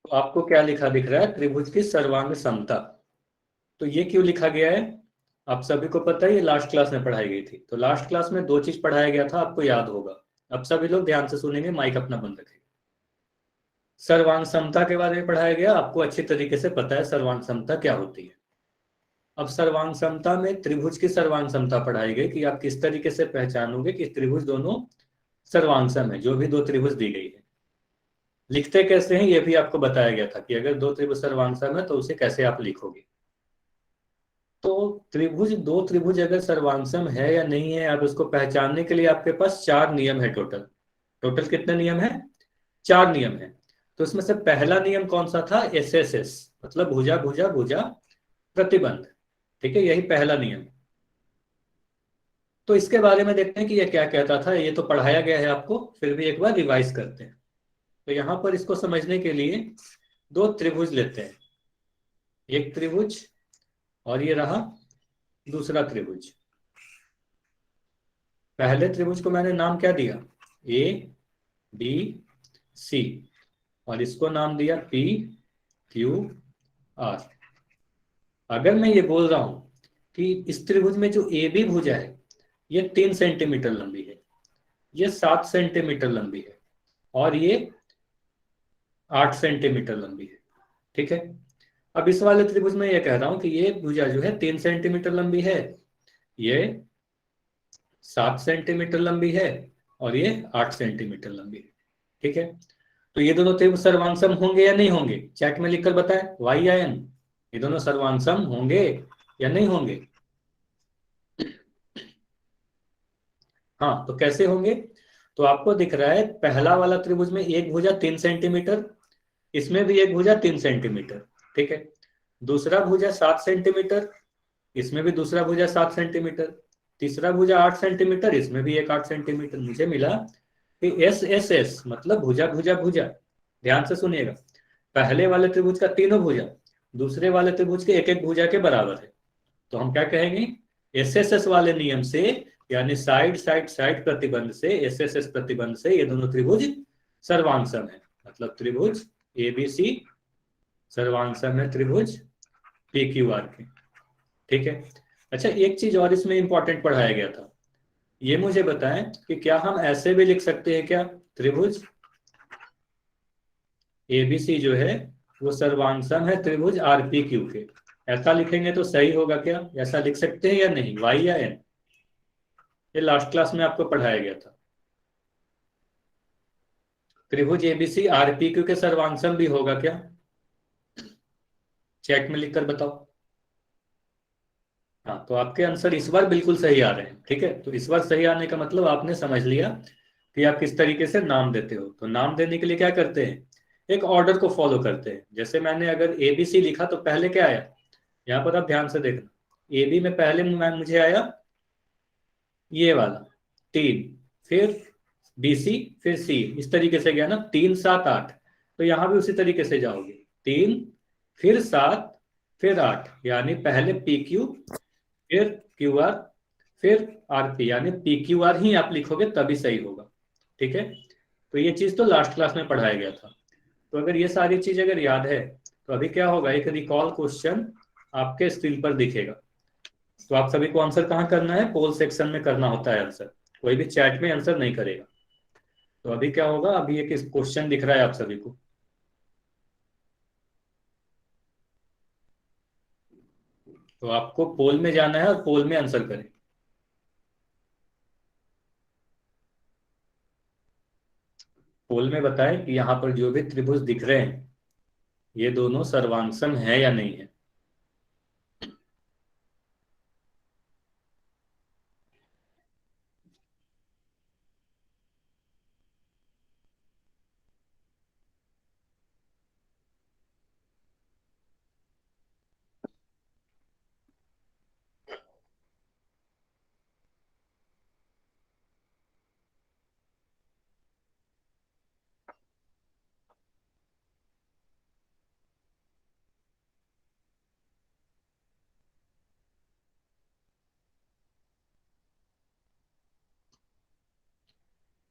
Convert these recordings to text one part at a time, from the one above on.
तो आपको क्या लिखा दिख रहा है? त्रिभुज की सर्वांग समता। तो ये क्यों लिखा गया है? आप सभी को पता है, ये लास्ट क्लास में पढ़ाई गई थी। तो लास्ट क्लास में दो चीज पढ़ाया गया था, आपको याद होगा। अब सभी लोग ध्यान से सुनेंगे, माइक अपना बंद रखेंगे। सर्वांग समता के बारे में पढ़ाया गया, आपको अच्छी तरीके से पता है सर्वांग समता क्या होती है। अब सर्वांग समता में त्रिभुज की सर्वांग समता पढ़ाई गई कि आप किस तरीके से पहचानोगे कि त्रिभुज दोनों सर्वांग सम है, जो भी दो त्रिभुज दी गई है। लिखते कैसे हैं ये भी आपको बताया गया था कि अगर दो त्रिभुज सर्वांग सम है तो उसे कैसे आप लिखोगे। तो दो त्रिभुज अगर सर्वांगसम है या नहीं है, आप उसको पहचानने के लिए आपके पास चार नियम है टोटल। टोटल कितने नियम है? चार नियम है। तो इसमें से पहला नियम कौन सा था? एस एस एस, मतलब भुजा भुजा भुजा प्रतिबंध। ठीक है, यही पहला नियम। तो इसके बारे में देखते हैं कि ये क्या कहता था। ये तो पढ़ाया गया है आपको, फिर भी एक बार रिवाइज करते हैं। तो यहां पर इसको समझने के लिए दो त्रिभुज लेते हैं। एक त्रिभुज और ये रहा दूसरा त्रिभुज। पहले त्रिभुज को मैंने नाम क्या दिया? A B C. और इसको नाम दिया पी क्यू आर। अगर मैं ये बोल रहा हूं कि इस त्रिभुज में जो ए बी भुजा है ये 3 सेंटीमीटर लंबी है, ये 7 सेंटीमीटर लंबी है, और ये 8 सेंटीमीटर लंबी है। ठीक है। अब इस वाले त्रिभुज में ये कह रहा हूं कि ये भुजा जो है 3 सेंटीमीटर लंबी है, ये 7 सेंटीमीटर लंबी है, और ये 8 सेंटीमीटर लंबी है। ठीक है। तो ये दोनों त्रिभुज सर्वांगसम होंगे या नहीं होंगे? चैट में लिखकर बताएं, वाई या एन। ये दोनों सर्वांगसम होंगे या नहीं होंगे? हाँ, तो कैसे होंगे? तो आपको दिख रहा है पहला वाला त्रिभुज में एक भुजा 3 सेंटीमीटर, इसमें भी एक भुजा 3 सेंटीमीटर। ठीक है। दूसरा भुजा 7 सेंटीमीटर, इसमें भी दूसरा भुजा 7 सेंटीमीटर। तीसरा भुजा 8 सेंटीमीटर, इसमें भी एक 8 सेंटीमीटर। मुझे मिला कि एस एस एस मतलब भुजा भुजा भुजा। ध्यान से सुनिएगा, पहले वाले त्रिभुज का तीनों भुजा दूसरे वाले त्रिभुज के एक एक भुजा के बराबर है। तो हम क्या कहेंगे? एस एस एस वाले नियम से, यानी साइड साइड साइड प्रतिबंध से, एस एस एस प्रतिबंध से ये दोनों त्रिभुज सर्वांगसम है। मतलब त्रिभुज एबीसी सर्वांगसम है त्रिभुज पी क्यू आर के। ठीक है। अच्छा, एक चीज और इसमें इंपॉर्टेंट पढ़ाया गया था। ये मुझे बताएं कि क्या हम ऐसे भी लिख सकते हैं क्या? त्रिभुज एबीसी जो है वो सर्वांगसम है त्रिभुज आरपी क्यू के। ऐसा लिखेंगे तो सही होगा क्या? ऐसा लिख सकते हैं या नहीं, वाई या एन? ये लास्ट क्लास में आपको पढ़ाया गया था। त्रिभुज एबीसी आरपी क्यू के सर्वांगसम भी होगा क्या? चैट में लिखकर बताओ। हाँ, तो आपके आंसर इस बार बिल्कुल सही आ रहे हैं। ठीक है, तो इस बार सही आने का मतलब आपने समझ लिया कि आप किस तरीके से नाम देते हो। तो नाम देने के लिए क्या करते हैं? एक ऑर्डर को फॉलो करते हैं। जैसे मैंने अगर ए बी सी लिखा तो पहले क्या आया? यहाँ पर आप ध्यान से देखना, ए बी में पहले मुझे आया ये वाला 3, फिर बी सी, फिर सी। इस तरीके से गया ना, 3 7 8। तो यहां भी उसी तरीके से जाओगे, 3 फिर 7 फिर 8, यानी पहले पी क्यू फिर क्यू आर फिर आर पी, यानी पी क्यू आर ही आप लिखोगे तभी सही होगा। ठीक है। तो ये चीज तो लास्ट क्लास में पढ़ाया गया था। तो अगर ये सारी चीज अगर याद है तो अभी क्या होगा, एक रिकॉल क्वेश्चन आपके स्क्रीन पर दिखेगा। तो आप सभी को आंसर कहाँ करना है? पोल सेक्शन में करना होता है आंसर। कोई भी चैट में आंसर नहीं करेगा। तो अभी क्या होगा, अभी एक क्वेश्चन दिख रहा है आप सभी को। तो आपको पोल में जाना है और पोल में आंसर करें। पोल में बताएं कि यहाँ पर जो भी त्रिभुज दिख रहे हैं ये दोनों सर्वांगसम है या नहीं है।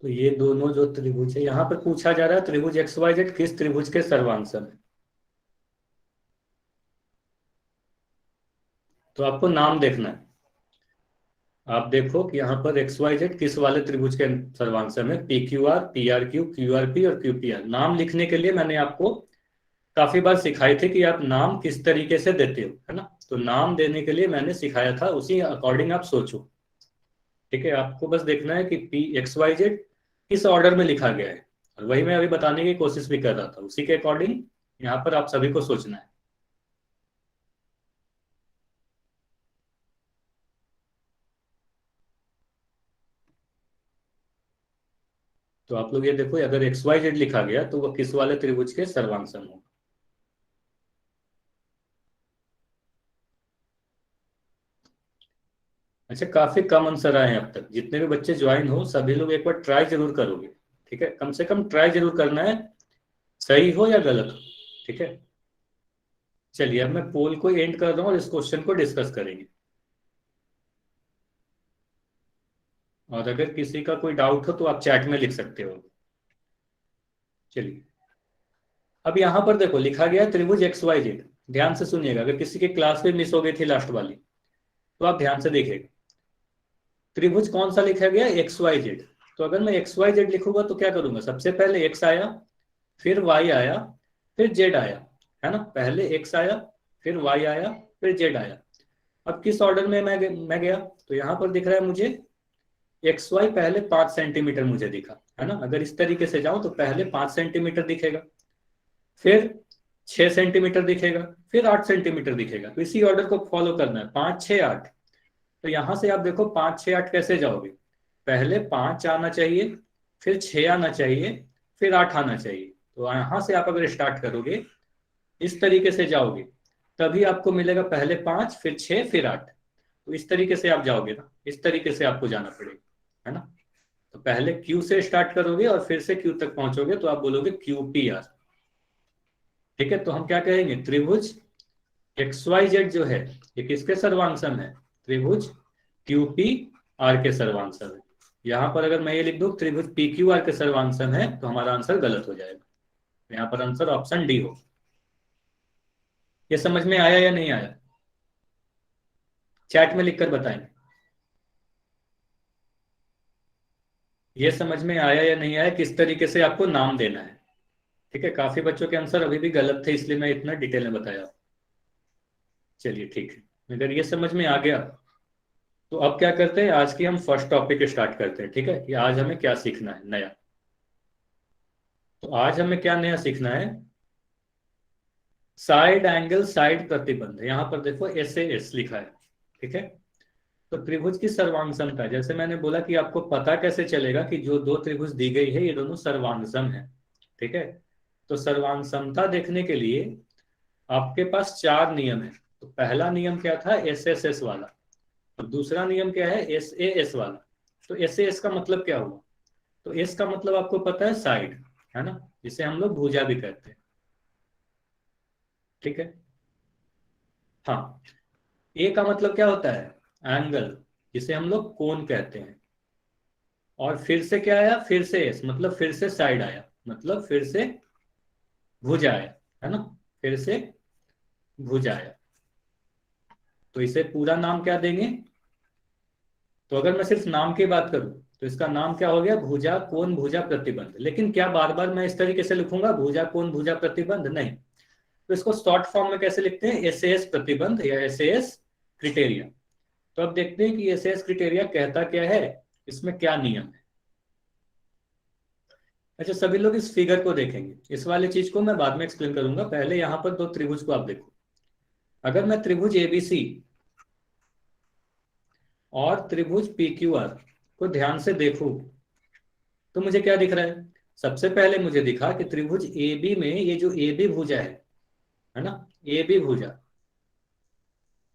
तो ये दोनों जो त्रिभुज है, यहाँ पर पूछा जा रहा है त्रिभुज एक्स वाई जेड किस त्रिभुज के सर्वांगसम है। तो आपको नाम देखना है। आप देखो कि यहाँ पर एक्स वाई जेड किस वाले त्रिभुज के सर्वांश में, P Q are, P R Q, Q R P और क्यू पी आर। नाम लिखने के लिए मैंने आपको काफी बार सिखाई थी कि आप नाम किस तरीके से देते हो, है ना। तो नाम देने के लिए मैंने सिखाया था, उसी अकॉर्डिंग आप सोचो। ठीक है, आपको बस देखना है कि पी एक्स वाई जेड किस ऑर्डर में लिखा गया है, और वही मैं अभी बताने की कोशिश भी कर रहा था। उसी के अकॉर्डिंग यहाँ पर आप सभी को सोचना है। तो आप लोग ये देखो, अगर एक्स वाई जेड लिखा गया तो वो किस वाले त्रिभुज के सर्वांगसम हो। अच्छा, काफी कम आंसर आए हैं अब तक। जितने भी बच्चे ज्वाइन हो सभी लोग एक बार ट्राई जरूर करोगे। ठीक है, कम से कम ट्राई जरूर करना है, सही हो या गलत हो। ठीक है, चलिए अब मैं पोल को एंड कर रहा हूँ और इस क्वेश्चन को डिस्कस करेंगे। और अगर किसी का कोई डाउट हो तो आप चैट में लिख सकते हो। चलिए, अब यहां पर देखो लिखा गया है त्रिभुज एक्स वाई जेड। ध्यान से सुनिएगा, अगर किसी की क्लास में मिस हो गई थी लास्ट वाली तो आप ध्यान से देखिएगा। त्रिभुज कौन सा लिखा गया, एक्स वाई जेड। तो अगर मैं एक्स वाई जेड लिखूंगा तो क्या करूंगा, सबसे पहले एक्स आया, फिर वाई आया, फिर जेड आया, है ना। पहले एक्स आया, फिर वाई आया, फिर जेड आया। अब किस ऑर्डर में मैं गया, तो यहाँ पर दिख रहा है मुझे एक्स वाई पहले 5 सेंटीमीटर मुझे दिखा, है ना। अगर इस तरीके से जाऊं तो पहले 5 सेंटीमीटर दिखेगा, फिर 6 सेंटीमीटर दिखेगा, फिर 8 सेंटीमीटर दिखेगा। तो इसी ऑर्डर को फॉलो करना है, 5 6 8। तो यहां से आप देखो 5 6 8 कैसे जाओगे, पहले 5 आना चाहिए, फिर 6 आना चाहिए, फिर 8 आना चाहिए। तो यहां से आप अगर स्टार्ट करोगे, इस तरीके से जाओगे, तभी आपको मिलेगा पहले 5 फिर 6 फिर 8। तो इस तरीके से आप जाओगे ना, इस तरीके से आपको जाना पड़ेगा, है ना। तो पहले क्यू से स्टार्ट करोगे और फिर से क्यू तक पहुंचोगे तो आप बोलोगे क्यू पी आर। ठीक है, तो हम क्या कहेंगे, त्रिभुज एक्स वाई जेड जो है ये किसके सर्वांगसम है, त्रिभुज क्यू पी आर के सर्वांगसम है। यहां पर अगर मैं ये लिख दूं त्रिभुज पी क्यू आर के सर्वांगसम है तो हमारा आंसर गलत हो जाएगा। यहाँ पर आंसर ऑप्शन डी हो। ये समझ में आया या नहीं आया, चैट में लिखकर बताएं। ये समझ में आया या नहीं आया, किस तरीके से आपको नाम देना है। ठीक है, काफी बच्चों के आंसर अभी भी गलत थे, इसलिए मैं इतना डिटेल में बताया। चलिए ठीक है, अगर ये समझ में आ गया तो अब क्या करते हैं, आज की हम फर्स्ट टॉपिक स्टार्ट करते हैं। ठीक है, कि आज हमें क्या सीखना है नया। तो आज हमें क्या नया सीखना है, साइड एंगल साइड प्रतिबंध। यहां पर देखो एस ए एस लिखा है। ठीक है, तो त्रिभुज की सर्वांगसमता, जैसे मैंने बोला कि आपको पता कैसे चलेगा कि जो दो त्रिभुज दी गई है ये दोनों सर्वांगसम है। ठीक है, तो सर्वांगसमता देखने के लिए आपके पास 4 नियम है। तो पहला नियम क्या था, एस एस एस वाला। और दूसरा नियम क्या है, एस ए एस वाला। तो एस ए एस का मतलब क्या हुआ, तो एस का मतलब आपको पता है साइड, है ना, जिसे हम लोग भुजा भी कहते हैं। ठीक है, हाँ। ए का मतलब क्या होता है, एंगल, जिसे हम लोग कोण कहते हैं। और फिर से क्या आया, फिर से एस मतलब फिर से साइड आया, मतलब फिर से भुजा आया, है ना, फिर से भुजा आया। तो इसे पूरा नाम क्या देंगे, तो अगर मैं सिर्फ नाम की बात करूं तो इसका नाम क्या हो गया, भुजा कोण भुजा प्रतिबंध। लेकिन क्या बार बार मैं इस तरीके से लिखूंगा भुजा कोण भुजा प्रतिबंध, नहीं। तो इसको शॉर्ट फॉर्म में कैसे लिखते हैं, एस एस प्रतिबंध या एस एस क्रिटेरिया। तो अब देखते हैं कि एस एस क्रिटेरिया कहता क्या है, इसमें क्या नियम है। अच्छा, सभी लोग इस फिगर को देखेंगे, इस वाले चीज को मैं बाद में एक्सप्लेन करूंगा। पहले यहाँ पर दो त्रिभुज को आप देखो। अगर मैं त्रिभुज एबीसी और त्रिभुज पी क्यू आर को ध्यान से देखूं तो मुझे क्या दिख रहा है, सबसे पहले मुझे दिखा कि त्रिभुज ए बी में ये जो ए बी भुजा है ना, ए बी भुजा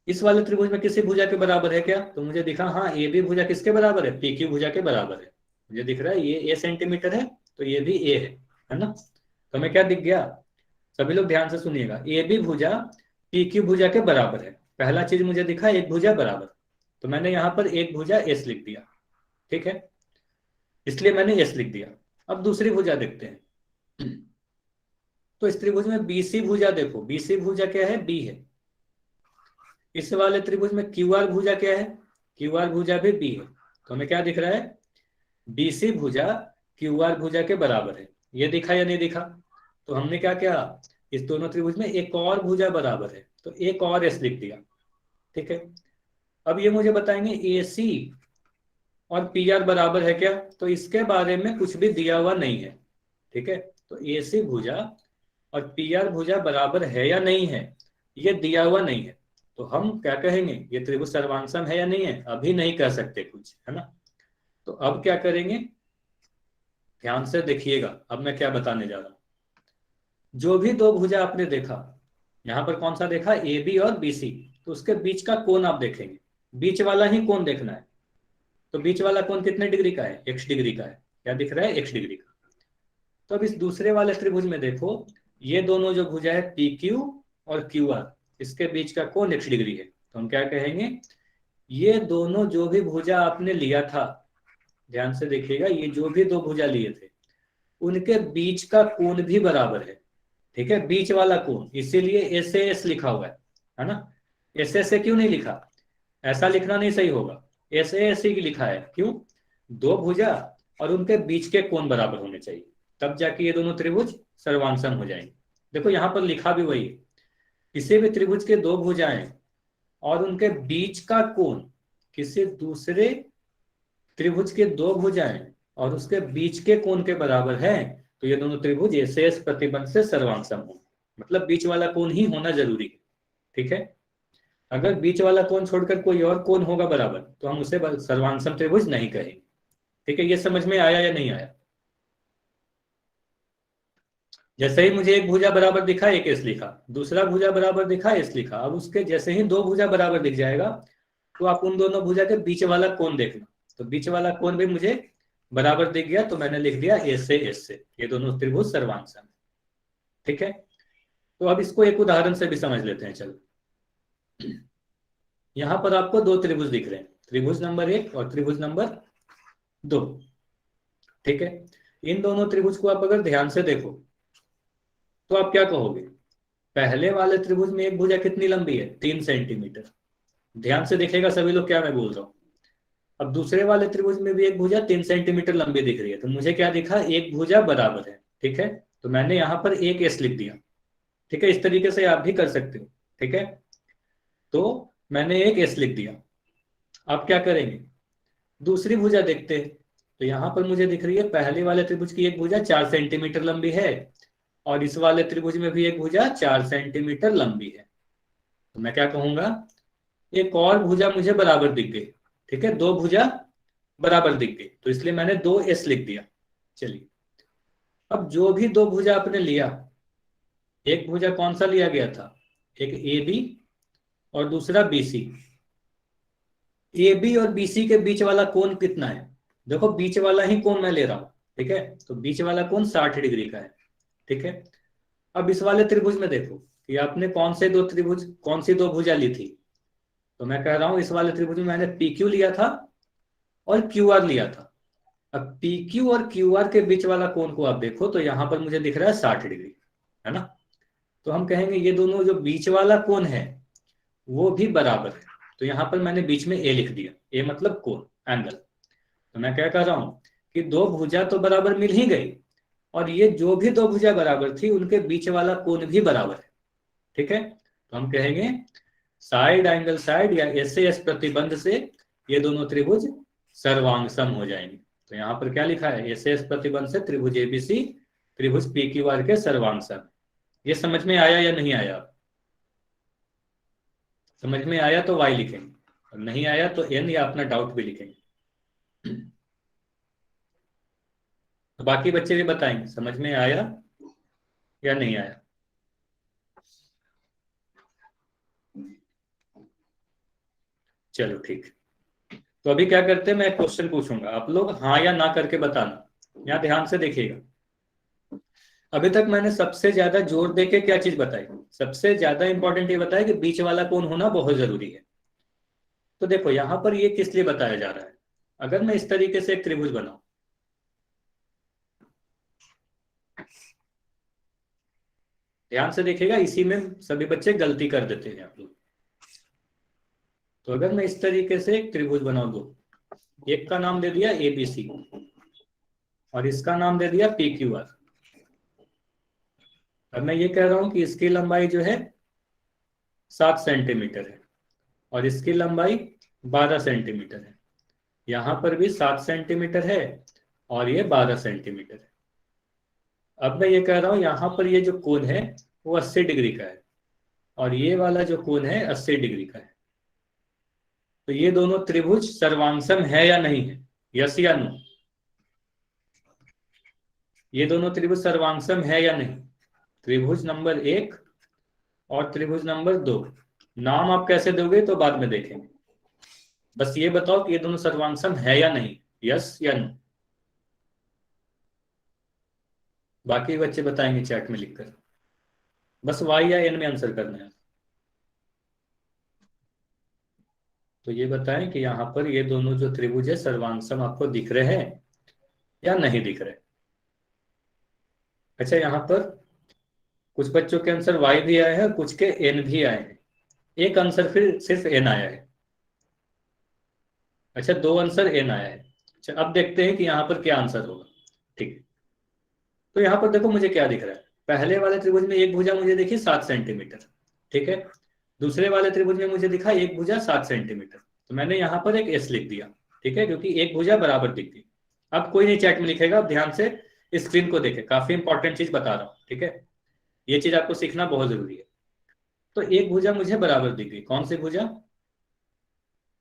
इस वाले त्रिभुज में किसी भुजा के बराबर है क्या, तो मुझे दिखा हाँ ए बी भुजा किसके बराबर है, पी क्यू भुजा के बराबर है। मुझे दिख रहा है ये ए सेंटीमीटर है तो ये भी ए है ना। तो हमें क्या दिख गया, सभी लोग ध्यान से सुनिएगा, ए बी भुजा पी क्यू भुजा के बराबर है। पहला चीज मुझे दिखा एक भुजा बराबर, तो मैंने यहां पर एक भुजा एस लिख दिया। ठीक है, इसलिए मैंने एस लिख दिया। अब दूसरी भुजा देखते हैं। तो इस त्रिभुज में बीसी भुजा देखो, बीसी भुजा क्या है, बी है। इस वाले त्रिभुज में क्यू आर भुजा क्या है, क्यू आर भुजा भी बी है, तो हमें क्या दिख रहा है, बीसी भुजा क्यू आर भुजा के बराबर है। ये दिखा या नहीं दिखा? तो हमने क्या किया, इस दोनों त्रिभुज में एक और भुजा बराबर है, तो एक और एस लिख दिया। ठीक है, अब ये मुझे बताएंगे ए सी और पी आर बराबर है क्या, तो इसके बारे में कुछ भी दिया हुआ नहीं है। ठीक है, तो ए सी भुजा और पी आर भुजा बराबर है या नहीं है, ये दिया हुआ नहीं है। तो हम क्या कहेंगे, ये त्रिभुज सर्वांगसम है या नहीं है, अभी नहीं कह सकते कुछ, है ना। तो अब क्या करेंगे, ध्यान से देखिएगा, अब मैं क्या बताने जा रहा हूं। जो भी दो भुजा आपने देखा, यहां पर कौन सा देखा, ए बी और बी सी, तो उसके बीच का कोण आप देखेंगे, बीच वाला ही कोण देखना है। तो बीच वाला कोण कितने डिग्री का है, एक्स डिग्री का है, क्या दिख रहा है, एक्स डिग्री का। तो अब इस दूसरे वाले त्रिभुज में देखो, ये दोनों जो भुजा है पी क्यू और क्यू आर, इसके बीच का कोण एक्स डिग्री है। तो हम क्या कहेंगे, ये दोनों जो भी भुजा आपने लिया था, ध्यान से देखिएगा, ये जो भी दो भुजा लिए थे उनके बीच का कोण भी बराबर है। ठीक है, बीच वाला कोण, इसीलिए एस ए एस लिखा हुआ है ना। एस एस ए क्यों नहीं लिखा, ऐसा लिखना नहीं सही होगा, एस ए एस ही लिखा है, क्यों, दो भुजा और उनके बीच के कोण बराबर होने चाहिए, तब जाके ये दोनों त्रिभुज सर्वांगसम हो जाएंगे। देखो यहां पर लिखा भी वही है, किसी भी त्रिभुज के दो भुजाएं और उनके बीच का कोण किसी दूसरे त्रिभुज के दो भुजाएं और उसके बीच के कोण के बराबर है, तो ये दोनों त्रिभुज एस प्रतिबंध से सर्वांगसम हो, मतलब बीच वाला कोण ही होना जरूरी है। ठीक है, अगर बीच वाला कोण छोड़कर कोई और कोण होगा बराबर, तो हम उसे सर्वांगसम त्रिभुज नहीं कहेंगे। ठीक है, ये समझ में आया या नहीं आया? जैसे ही मुझे एक भुजा बराबर दिखा, एक एस लिखा, दूसरा भुजा बराबर दिखा, एस लिखा, अब उसके जैसे ही दो भुजा बराबर दिख जाएगा, तो आप उन दोनों भुजा के बीच वाला कोण देखना। तो बीच वाला कोण भी मुझे बराबर दिख गया, तो मैंने लिख दिया एस से, ये दोनों त्रिभुज सर्वांगसम। ठीक है, तो अब इसको एक उदाहरण से भी समझ लेते हैं, चलो। यहां पर आपको दो त्रिभुज दिख रहे हैं, त्रिभुज नंबर 1 और त्रिभुज नंबर 2। ठीक है, इन दोनों त्रिभुज को आप अगर ध्यान से देखो, तो आप क्या कहोगे, पहले वाले त्रिभुज में एक भुजा कितनी लंबी है, 3 सेंटीमीटर। ध्यान से देखेगा सभी लोग, क्या मैं बोल रहा हूं। अब दूसरे वाले त्रिभुज में भी एक भुजा 3 सेंटीमीटर लंबी दिख रही है, तो मुझे क्या दिखा, एक भुजा बराबर है। ठीक है, तो मैंने यहां पर एक एस लिख दिया। ठीक है, इस तरीके से आप भी कर सकते हो। ठीक है, तो मैंने एक एस लिख दिया। आप क्या करेंगे, दूसरी भुजा देखते हैं। तो यहां पर मुझे दिख रही है, पहले वाले त्रिभुज की एक भुजा 4 सेंटीमीटर लंबी है, और इस वाले त्रिभुज में भी एक भुजा 4 सेंटीमीटर लंबी है। तो मैं क्या कहूंगा, एक और भुजा मुझे बराबर दिख गई। ठीक है, दो भुजा बराबर दिख गई, तो इसलिए मैंने दो एस लिख दिया। चलिए, अब जो भी दो भुजा आपने लिया, एक भुजा कौन सा लिया गया था, एक ए बी और दूसरा बी सी। ए बी और बी सी के बीच वाला कोण कितना है, देखो बीच वाला ही कोण मैं ले रहा हूं। ठीक है, तो बीच वाला कोण 60 डिग्री का है। ठीक है, अब इस वाले त्रिभुज में देखो कि आपने कौन से दो त्रिभुज, कौन सी दो भुजा ली थी। तो मैं कह रहा हूं, इस वाले त्रिभुज में मैंने पी क्यू लिया था और क्यू आर लिया था। अब पी क्यू और क्यू आर के बीच वाला कोण को आप देखो, तो यहां पर मुझे दिख रहा है 60 डिग्री, है ना। तो हम कहेंगे ये दोनों जो बीच वाला कोण है वो भी बराबर है। तो यहां पर मैंने बीच में ए लिख दिया, ए मतलब कोण, एंगल। तो मैं क्या कह रहा हूं कि दो भुजा तो बराबर मिल ही गई, और ये जो भी दो भुजा बराबर थी उनके बीच वाला कोण भी बराबर है। ठीक है, तो हम कहेंगे साइड एंगल साइड या एस प्रतिबंध से ये दोनों त्रिभुज सर्वांगसम हो जाएंगे। तो यहां पर क्या लिखा है, एस प्रतिबंध से त्रिभुज एबीसी त्रिभुज पी क्यू आर के सर्वांगसम। ये समझ में आया या नहीं आया? समझ में आया तो वाई लिखेंगे, और नहीं आया तो एन या अपना डाउट भी लिखेंगे। तो बाकी बच्चे भी बताएंगे समझ में आया या नहीं आया। चलो ठीक। तो अभी क्या करते हैं, मैं क्वेश्चन पूछूंगा, आप लोग हाँ या ना करके बताना। यहाँ ध्यान से देखिएगा, अभी तक मैंने सबसे ज्यादा जोर देके क्या चीज बताई, सबसे ज्यादा इंपॉर्टेंट ये बताया कि बीच वाला कोण होना बहुत जरूरी है। तो देखो यहां पर ये किस लिए बताया जा रहा है, अगर मैं इस तरीके से एक त्रिभुज बनाऊं, ध्यान से देखिएगा, इसी में सभी बच्चे गलती कर देते हैं आप लोग। तो अगर मैं इस तरीके से एक त्रिभुज बना दूं, एक का नाम दे दिया एबीसी और इसका नाम दे दिया पी क्यू आर। अब मैं ये कह रहा हूं कि इसकी लंबाई जो है 7 सेंटीमीटर है और इसकी लंबाई 12 सेंटीमीटर है। यहां पर भी 7 सेंटीमीटर है और ये 12 सेंटीमीटर है। अब मैं ये कह रहा हूं यहां पर ये जो कोण है वो 80 डिग्री का है और ये वाला जो कोण है 80 डिग्री का है। तो ये दोनों त्रिभुज सर्वांगसम है या नहीं है? यस या नो? ये दोनों त्रिभुज सर्वांगसम है या नहीं? त्रिभुज नंबर 1 और त्रिभुज नंबर 2। नाम आप कैसे दोगे तो बाद में देखेंगे। बस ये बताओ कि ये दोनों सर्वांगसम है या नहीं, यस या नो? बाकी बच्चे बताएंगे चैट में लिखकर। बस वाई या एन में आंसर करना है। तो ये बताएं कि यहाँ पर ये दोनों जो त्रिभुज है सर्वांगसम आपको दिख रहे हैं या नहीं दिख रहे? अच्छा, यहाँ पर कुछ बच्चों के आंसर वाई भी आए हैं, कुछ के एन भी आए हैं। एक आंसर फिर सिर्फ एन आया है। अच्छा, 2 आंसर एन आया है। अच्छा, अब देखते हैं कि यहाँ पर क्या आंसर होगा। ठीक है, तो यहाँ पर देखो मुझे क्या दिख रहा है। पहले वाले त्रिभुज में एक भुजा मुझे देखी 7 सेंटीमीटर, ठीक है। दूसरे वाले त्रिभुज में मुझे दिखा एक भुजा 7 सेंटीमीटर, तो मैंने यहाँ पर एक एस लिख दिया, ठीक है, क्योंकि एक भुजा बराबर दिख गई। अब कोई नहीं चैट में लिखेगा, अब ध्यान से स्क्रीन को देखे, काफी इंपॉर्टेंट चीज बता रहा हूँ, ठीक है। ये चीज आपको सीखना बहुत जरूरी है। तो एक भुजा मुझे बराबर दिख गई, कौन सी भुजा?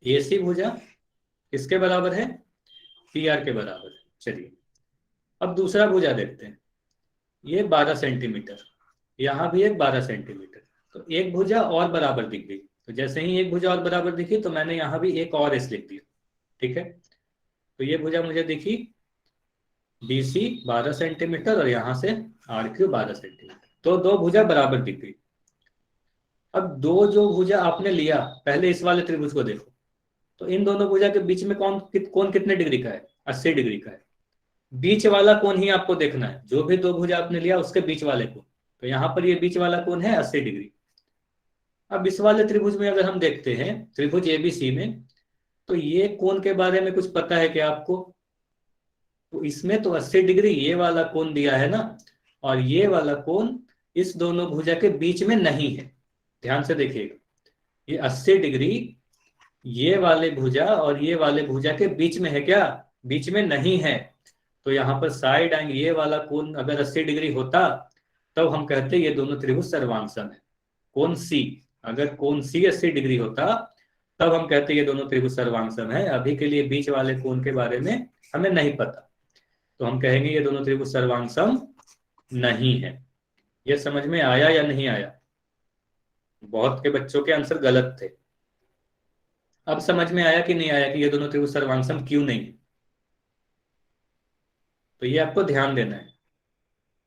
एसी भुजा। किसके बराबर है? पी आर के बराबर है। चलिए, अब दूसरा भुजा देखते हैं। ये 12 सेंटीमीटर, यहाँ भी एक 12 सेंटीमीटर। तो एक भुजा और बराबर दिख गई, तो जैसे ही एक भुजा और बराबर दिखी तो मैंने यहाँ भी एक और एस लिख दिया, ठीक है। तो ये भुजा मुझे दिखी BC 12 सेंटीमीटर और यहाँ से RQ 12 सेंटीमीटर। तो दो भुजा बराबर दिख गई। अब दो जो भुजा आपने लिया, पहले इस वाले त्रिभुज को देखो, तो इन दोनों भुजा के बीच में कौन कितने डिग्री का है? 80 डिग्री का है। बीच वाला कोण ही आपको देखना है, जो भी दो भुजा आपने लिया उसके बीच वाले को। तो यहाँ पर ये बीच वाला कोण है 80 डिग्री। अब इस वाले त्रिभुज में अगर हम देखते हैं, त्रिभुज एबीसी में, तो ये कोण के बारे में कुछ पता है क्या आपको? तो इसमें तो 80 डिग्री ये वाला कोण दिया है ना, और ये वाला कोण इस दोनों भुजा के बीच में नहीं है। ध्यान से देखिएगा, ये 80 डिग्री ये वाले भुजा और ये वाले भुजा के बीच में है क्या? बीच में नहीं है। तो यहाँ पर साइड एंगल ये वाला कोण अगर 80 डिग्री होता तब हम कहते ये दोनों त्रिभुज सर्वांगसम है। कोण सी, अगर कोण सी 80 डिग्री होता तब हम कहते ये दोनों त्रिभुज सर्वांगसम है। अभी के लिए बीच वाले कोण के बारे में हमें नहीं पता, तो हम कहेंगे ये दोनों त्रिभुज सर्वांगसम नहीं है। ये समझ में आया या नहीं आया? बहुत के बच्चों के आंसर गलत थे। अब समझ में आया कि नहीं आया कि ये दोनों त्रिभुज सर्वांगसम क्यों नहीं है? तो ये आपको ध्यान देना है,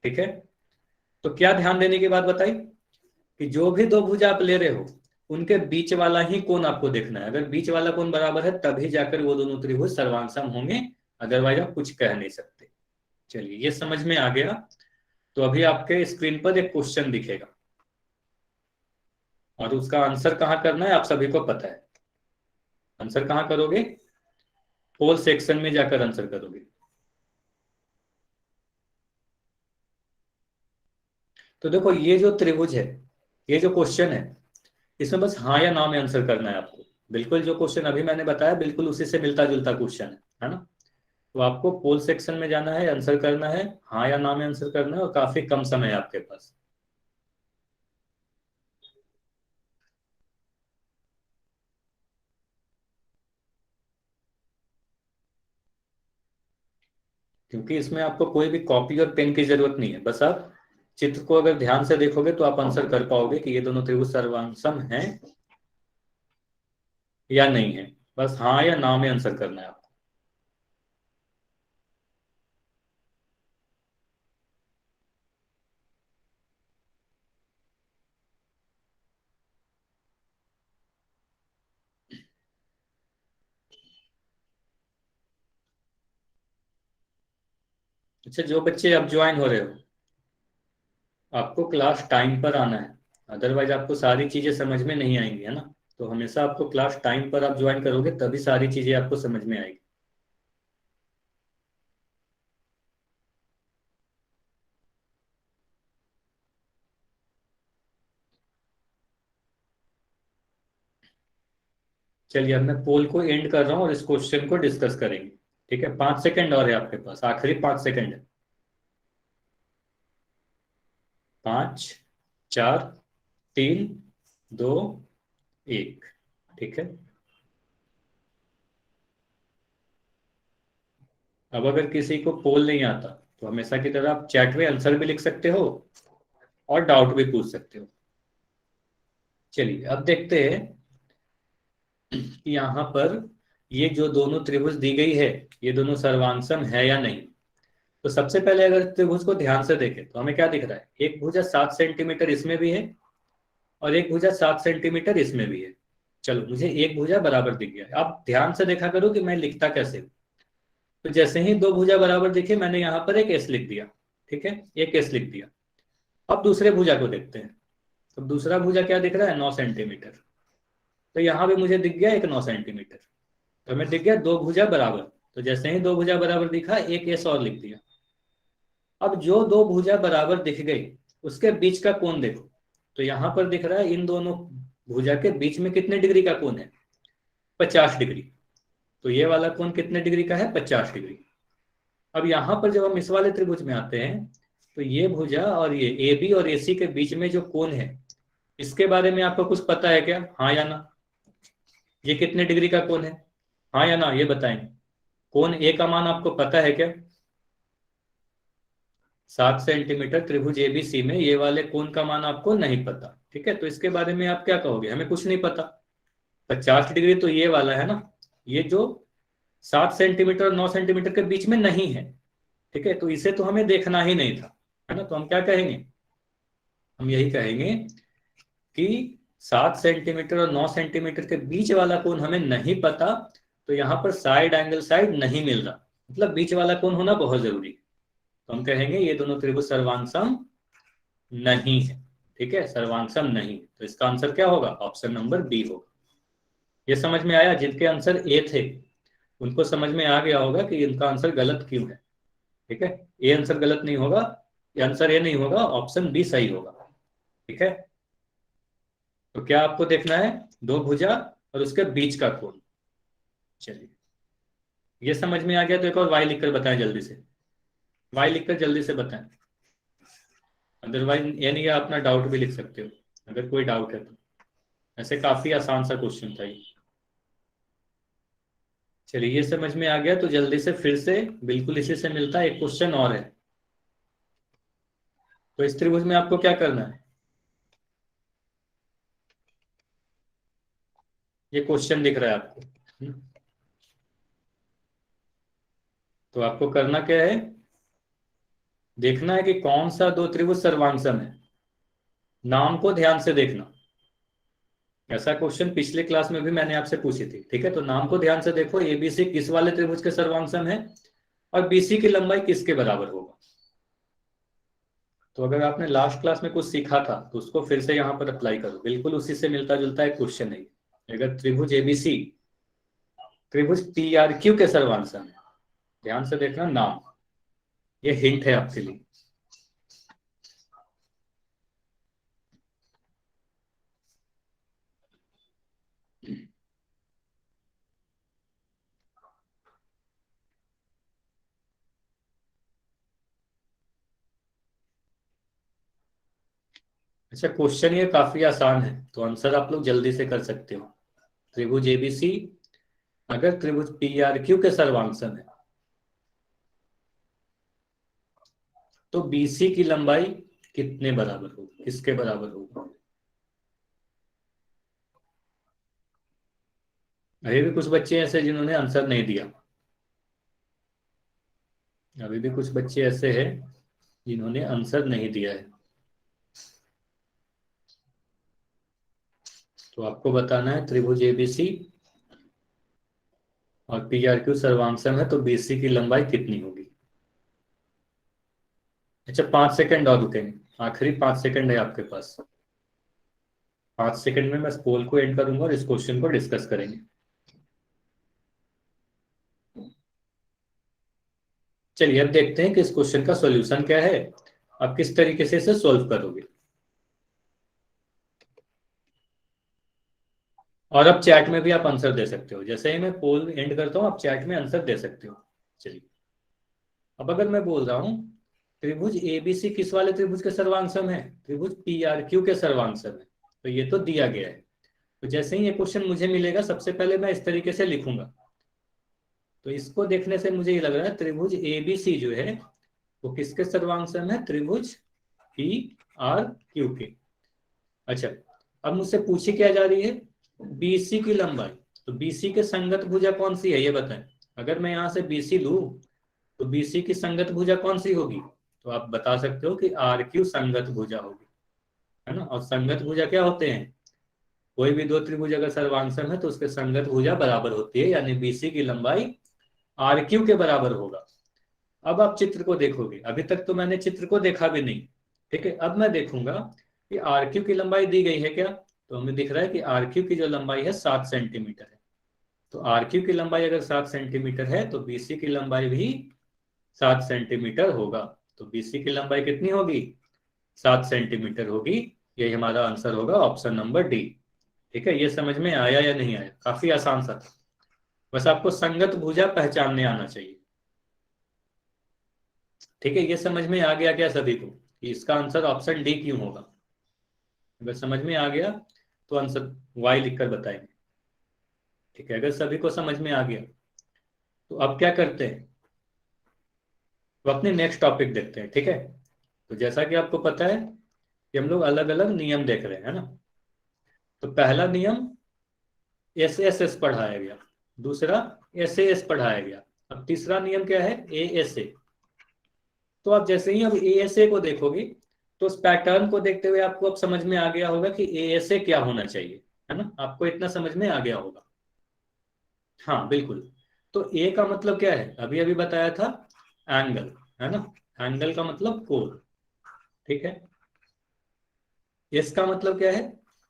ठीक है। तो क्या ध्यान देने की बात बताई कि जो भी दो भुजा आप ले रहे हो उनके बीच वाला ही कोण आपको देखना है। अगर बीच वाला कोण बराबर है तभी जाकर वो दोनों त्रिभुज सर्वांगसम होंगे, अदरवाइज आप कुछ कह नहीं सकते। चलिए, ये समझ में आ गया। तो अभी आपके स्क्रीन पर एक क्वेश्चन दिखेगा और उसका आंसर कहाँ करना है आप सभी को पता है। आंसर कहाँ करोगे? पोल सेक्शन में जाकर आंसर करोगे। तो देखो, ये जो त्रिभुज है, ये जो क्वेश्चन है, इसमें बस हाँ या ना में आंसर करना है आपको। बिल्कुल जो क्वेश्चन अभी मैंने बताया बिल्कुल उसी से मिलता जुलता क्वेश्चन है ना। तो आपको पोल सेक्शन में जाना है, आंसर करना है, हाँ या ना में आंसर करना है, और काफी कम समय है आपके पास। क्योंकि इसमें आपको कोई भी कॉपी और पेन की जरूरत नहीं है, बस आप चित्र को अगर ध्यान से देखोगे तो आप आंसर कर पाओगे कि ये दोनों त्रिभुज सर्वांगसम हैं या नहीं है। बस हाँ या ना में आंसर करना है आपको। अच्छा, जो बच्चे अब ज्वाइन हो रहे हो, आपको क्लास टाइम पर आना है, अदरवाइज आपको सारी चीजें समझ में नहीं आएंगी, है ना। तो हमेशा आपको क्लास टाइम पर आप ज्वाइन करोगे तभी सारी चीजें आपको समझ में आएगी। चलिए अब मैं पोल को एंड कर रहा हूँ और इस क्वेश्चन को डिस्कस करेंगे। ठीक है, 5 सेकंड और है आपके पास, आखिरी 5 सेकंड है। 5, 4, 3, 2, 1। ठीक है, अब अगर किसी को पोल नहीं आता तो हमेशा की तरह आप चैट में आंसर भी लिख सकते हो और डाउट भी पूछ सकते हो। चलिए अब देखते हैं कि यहाँ पर ये जो दोनों त्रिभुज दी गई है ये दोनों सर्वांगसम है या नहीं। तो सबसे पहले अगर त्रिभुज को ध्यान से देखें तो हमें क्या दिख रहा है, एक भुजा 7 सेंटीमीटर इसमें भी है और एक भुजा 7 सेंटीमीटर इसमें भी है। चलो मुझे एक भुजा बराबर दिख गया है। अब ध्यान से देखा करो कि मैं लिखता कैसे हूं। तो जैसे ही दो भुजा बराबर दिखे मैंने यहाँ पर एक एस लिख दिया। ठीक है, एक एस लिख दिया। अब दूसरे भुजा को देखते हैं। तो दूसरा भुजा क्या दिख रहा है, 9 सेंटीमीटर। तो यहाँ भी मुझे दिख गया एक 9 सेंटीमीटर। तो हमें दिख गया दो भुजा बराबर। तो जैसे ही दो भुजा बराबर दिखा एक एस और लिख दिया। अब जो दो भुजा बराबर दिख गई उसके बीच का कोण देखो। तो यहां पर दिख रहा है इन दोनों भुजा के बीच में कितने डिग्री का कोण है, 50 डिग्री। तो ये वाला कोण कितने डिग्री का है, 50 डिग्री। अब यहां पर जब हम इस वाले त्रिभुज में आते हैं तो ये भुजा और ये ए बी और ए सी के बीच में जो कोण है इसके बारे में आपको कुछ पता है क्या, हाँ या ना। ये कितने डिग्री का कोण है, हाँ या ना ये बताएं। कोण ए का मान आपको पता है क्या, 7 सेंटीमीटर त्रिभुज एबीसी में ये वाले कोण का मान आपको नहीं पता। ठीक है, तो इसके बारे में आप क्या कहोगे, हमें कुछ नहीं पता। 50 डिग्री तो ये वाला है ना, ये जो 7 सेंटीमीटर और 9 सेंटीमीटर के बीच में नहीं है। ठीक है, तो इसे तो हमें देखना ही नहीं था, है ना। तो हम क्या कहेंगे, हम यही कहेंगे कि 7 सेंटीमीटर और 9 सेंटीमीटर के बीच वाला कोण हमें नहीं पता। तो यहाँ पर साइड एंगल साइड नहीं मिल रहा, मतलब बीच वाला कोण होना बहुत जरूरी है। तो हम कहेंगे ये दोनों त्रिभुज सर्वांगसम नहीं है। ठीक है, सर्वांगसम नहीं, तो इसका आंसर क्या होगा, ऑप्शन नंबर बी होगा। ये समझ में आया, जिनके आंसर ए थे उनको समझ में आ गया होगा कि इनका आंसर गलत क्यों है। ठीक है, ए आंसर गलत नहीं होगा, ये आंसर ए नहीं होगा, ऑप्शन बी सही होगा। ठीक है, तो क्या आपको देखना है, दो भुजा और उसके बीच का कोण। चलिए ये समझ में आ गया तो एक और वाई लिखकर बताएं जल्दी से, वाई लिखकर जल्दी से बताएं। अदरवाइज यानी आप अपना डाउट भी लिख सकते हो अगर कोई डाउट है तो। ऐसे काफी आसान सा क्वेश्चन था ये। चलिए ये समझ में आ गया तो जल्दी से फिर से बिल्कुल इसी से मिलता है एक क्वेश्चन और है। तो इस त्रिभुज में आपको क्या करना है, ये क्वेश्चन दिख रहा है आपको। तो आपको करना क्या है, देखना है कि कौन सा दो त्रिभुज सर्वांगसम है। नाम को ध्यान से देखना, ऐसा क्वेश्चन पिछले क्लास में भी मैंने आपसे पूछी थी। ठीक है, तो नाम को ध्यान से देखो, एबीसी किस वाले त्रिभुज के सर्वांगसम है और बीसी की लंबाई किसके बराबर होगा। तो अगर आपने लास्ट क्लास में कुछ सीखा था तो उसको फिर से यहाँ पर अप्लाई करो, बिल्कुल उसी से मिलता जुलता एक क्वेश्चन है। अगर त्रिभुज एबीसी त्रिभुज पी आर क्यू के सर्वांगसम है, ध्यान से देखना नाम, ये हिंट है आपके लिए। अच्छा क्वेश्चन ये काफी आसान है तो आंसर आप लोग जल्दी से कर सकते हो। त्रिभुज एबीसी अगर त्रिभुज पी आर क्यू के सर्वांगसम है तो बीसी की लंबाई कितने बराबर होगी, किसके बराबर होगा। अभी भी कुछ बच्चे ऐसे जिन्होंने आंसर नहीं दिया, अभी भी कुछ बच्चे ऐसे हैं जिन्होंने आंसर नहीं दिया है। तो आपको बताना है त्रिभुज एबीसी और पी आर क्यू सर्वांगसम है तो बीसी की लंबाई कितनी होगी। अच्छा 5 सेकंड और रुकेंगे, आखिरी 5 सेकंड है आपके पास। 5 सेकंड में मैं इस पोल को एंड करूंगा और इस क्वेश्चन को डिस्कस करेंगे। चलिए अब देखते हैं कि इस क्वेश्चन का सॉल्यूशन क्या है, आप किस तरीके से इसे सॉल्व करोगे। और अब चैट में भी आप आंसर दे सकते हो, जैसे ही मैं पोल एंड करता हूं आप चैट में आंसर दे सकते हो। चलिए अब अगर मैं बोल रहा हूं त्रिभुज एबीसी किस वाले त्रिभुज के सर्वांग है, त्रिभुज पीआरक्यू के सर्वांग है, तो ये तो दिया गया है। तो जैसे ही ये क्वेश्चन मुझे मिलेगा सबसे पहले मैं इस तरीके से लिखूंगा। तो इसको देखने से मुझे ये लग रहा है त्रिभुज एबीसी जो है वो किसके सर्वांग है, त्रिभुज पी आर क्यू के। अच्छा, अब मुझसे पूछी क्या जा रही है, बीसी की लंबाई। तो बीसी के संगत भुजा कौन सी है ये बताएं। अगर मैं यहां से बीसी लू तो बीसी की संगत भुजा कौन सी होगी, तो आप बता सकते हो कि आर क्यू संगत भुजा होगी, है ना। और संगत भुजा क्या होते हैं, कोई भी दो त्रिभुज अगर सर्वांगसम है तो उसके संगत भुजा बराबर होती है, यानी बीसी की लंबाई आर क्यू के बराबर होगा। अब आप चित्र को देखोगे, अभी तक तो मैंने चित्र को देखा भी नहीं, ठीक है। अब मैं देखूंगा कि आर क्यू की लंबाई दी गई है क्या, तो हमें दिख रहा है कि आर क्यू की जो लंबाई है 7 सेंटीमीटर है। तो आर क्यू की लंबाई अगर 7 सेंटीमीटर है तो बीसी की लंबाई भी 7 सेंटीमीटर होगा। तो बीसी की लंबाई कितनी होगी, 7 सेंटीमीटर होगी। यही हमारा आंसर होगा, ऑप्शन नंबर डी। ठीक है, ये समझ में आया या नहीं आया, काफी आसान सा था, बस आपको संगत भुजा पहचानने आना चाहिए। ठीक है, ये समझ में आ गया क्या सभी को कि इसका आंसर ऑप्शन डी क्यों होगा। अगर समझ में आ गया तो आंसर वाई लिखकर बताएंगे। ठीक है, अगर सभी को समझ में आ गया तो अब क्या करते हैं, तो अपने नेक्स्ट टॉपिक देखते हैं। ठीक है, तो जैसा कि आपको पता है कि हम लोग अलग अलग नियम देख रहे हैं, है ना। तो पहला नियम एस एस एस पढ़ाया गया, दूसरा एस एस पढ़ाया गया, अब तीसरा नियम क्या है, ए एस ए। तो आप जैसे ही अब ए एस ए को देखोगे तो उस पैटर्न को देखते हुए आपको अब समझ में आ गया होगा कि ए एस ए क्या होना चाहिए, है ना। आपको इतना समझ में आ गया होगा। हाँ बिल्कुल। तो ए का मतलब क्या है, अभी अभी बताया था, एंगल, है ना। एंगल का मतलब कोण, ठीक है। एस का मतलब क्या है,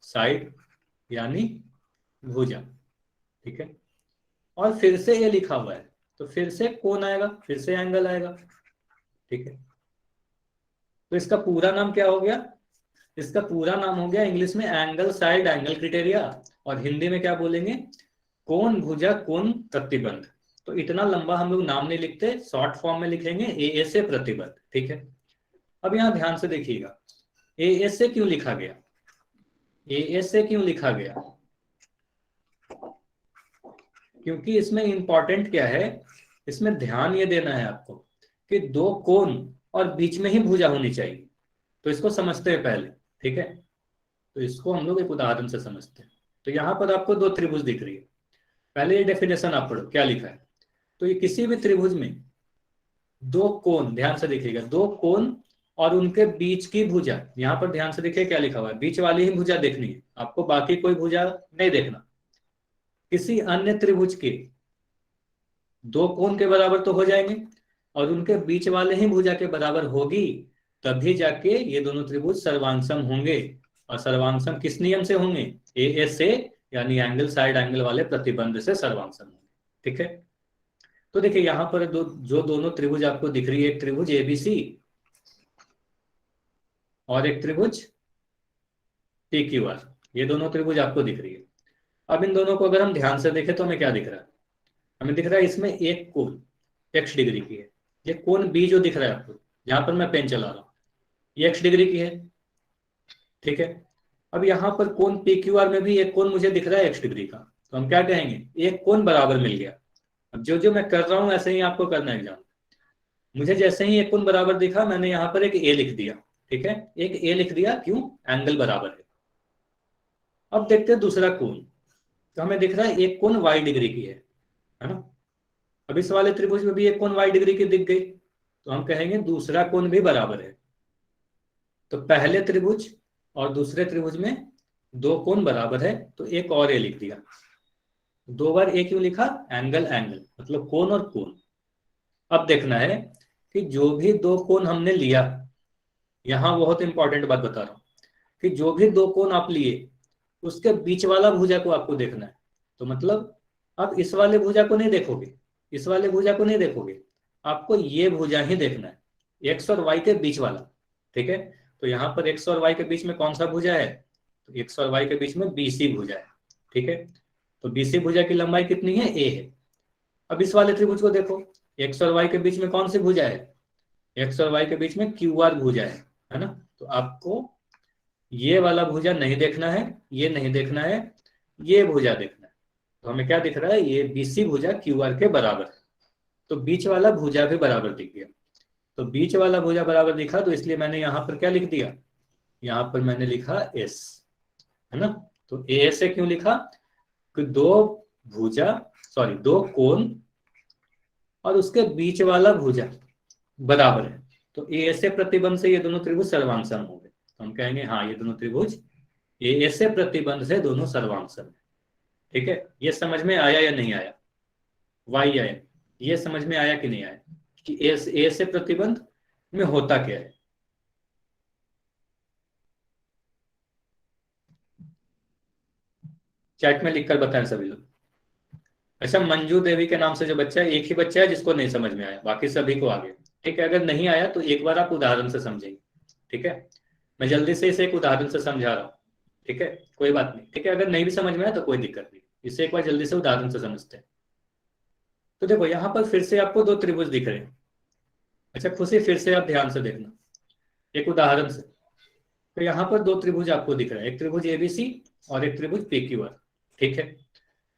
साइड यानी भुजा, ठीक है। और फिर से ये लिखा हुआ है तो फिर से कोण आएगा, फिर से एंगल आएगा, ठीक है। तो इसका पूरा नाम क्या हो गया, इसका पूरा नाम हो गया इंग्लिश में एंगल साइड एंगल क्राइटेरिया, और हिंदी में क्या बोलेंगे, कोण भुजा कोण प्रतिबंध। तो इतना लंबा हम लोग नाम नहीं लिखते, शॉर्ट फॉर्म में लिखेंगे ए एस ए प्रतिबंध, ठीक है। अब यहां ध्यान से देखिएगा, ए एस ए क्यों लिखा गया, ए एस ए क्यों लिखा गया, क्योंकि इसमें इंपॉर्टेंट क्या है, इसमें ध्यान ये देना है आपको कि दो कोण और बीच में ही भुजा होनी चाहिए। तो इसको समझते हैं पहले, ठीक है। तो इसको हम लोग एक उदाहरण से समझते हैं। तो यहाँ पर आपको दो त्रिभुज दिख रही है, पहले ये डेफिनेशन आप पढ़ो क्या लिखा है। तो ये किसी भी त्रिभुज में दो कोण, ध्यान से देखिएगा, दो कोण और उनके बीच की भुजा, यहाँ पर ध्यान से देखिए क्या लिखा हुआ है, बीच वाली ही भुजा देखनी है आपको, बाकी कोई भुजा नहीं देखना। किसी अन्य त्रिभुज के दो कोण के बराबर तो हो जाएंगे और उनके बीच वाले ही भुजा के बराबर होगी, तभी जाके ये दोनों त्रिभुज सर्वांगसम होंगे। और सर्वांगसम किस नियम से होंगे, ए एस से, यानी एंगल साइड एंगल वाले प्रतिबंध से सर्वांगसम होंगे, ठीक है। तो देखिए यहां पर जो दोनों त्रिभुज आपको दिख रही है, एक त्रिभुज एबीसी और एक त्रिभुज पी क्यू आर, ये दोनों त्रिभुज आपको दिख रही है। अब इन दोनों को अगर हम ध्यान से देखें तो हमें क्या दिख रहा है, हमें दिख रहा है इसमें एक कोण एक्स डिग्री की है। ये कोण बी जो दिख रहा है आपको, जहां पर मैं पेन चला रहा हूं, ये एक्स डिग्री की है, ठीक है। अब यहाँ पर कोण पी क्यू आर में भी एक कोण मुझे दिख रहा है एक्स डिग्री का, तो हम क्या कहेंगे, एक कोण बराबर मिल गया। अब जो जो मैं कर रहा हूं ऐसे ही आपको करना है एग्जाम। मुझे जैसे ही एक कोण बराबर दिखा मैंने यहाँ पर एक ए लिख दिया, ठीक है, एक ए लिख दिया, क्यों, एंगल बराबर है। अब देखते हैं दूसरा कोण, तो हमें दिख रहा है एक कोण वाई डिग्री की है ना। अब इस वाले त्रिभुज में भी एक कोण वाई डिग्री की दिख गई, तो हम कहेंगे दूसरा कोण भी बराबर है। तो पहले त्रिभुज और दूसरे त्रिभुज में दो कोण बराबर है, तो एक और ए लिख दिया। दो बार ए क्यों लिखा, एंगल एंगल मतलब कोण और कोण। अब देखना है कि जो भी दो कोण हमने लिया, यहां बहुत इंपॉर्टेंट बात बता रहा हूं, कि जो भी दो कोण आप लिए उसके बीच वाला भुजा को आपको देखना है। तो मतलब आप इस वाले भुजा को नहीं देखोगे, इस वाले भुजा को नहीं देखोगे, आपको ये भुजा ही देखना है, एक्स और वाई के बीच वाला। ठीक है, तो यहाँ पर एक्स और वाई के बीच में कौन सा भुजा है? तो एक्स और वाई के बीच में बीसी भुजा है। ठीक है, तो बीसी भुजा की लंबाई कितनी है? ए है। अब इस वाले त्रिभुज को देखो, एक्स और वाई के बीच में कौन सी भुजा है? एक्स और वाई के बीच में क्यू आर भुजा है ना? तो आपको ये वाला भुजा नहीं देखना है, ये नहीं देखना है, ये भुजा देखना है। तो हमें क्या दिख रहा है? ये बीसी भुजा क्यू आर के बराबर है। तो बीच वाला भुजा भी बराबर दिख गया। तो बीच वाला भुजा बराबर दिखा, तो इसलिए मैंने यहां पर क्या लिख दिया? यहां पर मैंने लिखा एस, है ना? तो ए से क्यों लिखा? कि दो भुजा, सॉरी दो कोण और उसके बीच वाला भुजा बराबर है। तो ए से प्रतिबंध से ये दोनों त्रिभुज सर्वांग सम हो गए। तो हम कहेंगे हाँ, ये दोनों त्रिभुज ए से प्रतिबंध से दोनों सर्वांग सम है। ठीक है, ये समझ में आया या नहीं आया? वाई आया, ये समझ में आया कि नहीं आया कि ए से प्रतिबंध में होता क्या है? चैट में लिखकर बताएं सभी लोग। अच्छा, मंजू देवी के नाम से जो बच्चा है, एक ही बच्चा है जिसको नहीं समझ में आया, बाकी सभी को आ गया। ठीक है, अगर नहीं आया तो एक बार आप उदाहरण से समझेंगे। ठीक है, मैं जल्दी से इसे एक उदाहरण से समझा रहा हूँ। ठीक है, कोई बात नहीं। ठीक है, अगर नहीं भी समझ में आया तो कोई दिक्कत नहीं, इसे एक बार जल्दी से उदाहरण से समझते हैं। तो देखो यहाँ पर फिर से आपको दो त्रिभुज दिख रहे हैं। अच्छा खुशी, फिर से आप ध्यान से देखना एक उदाहरण से। तो यहाँ पर दो त्रिभुज आपको दिख रहा है, एक त्रिभुज एबीसी और एक त्रिभुज पीक्यूआर। ठीक है,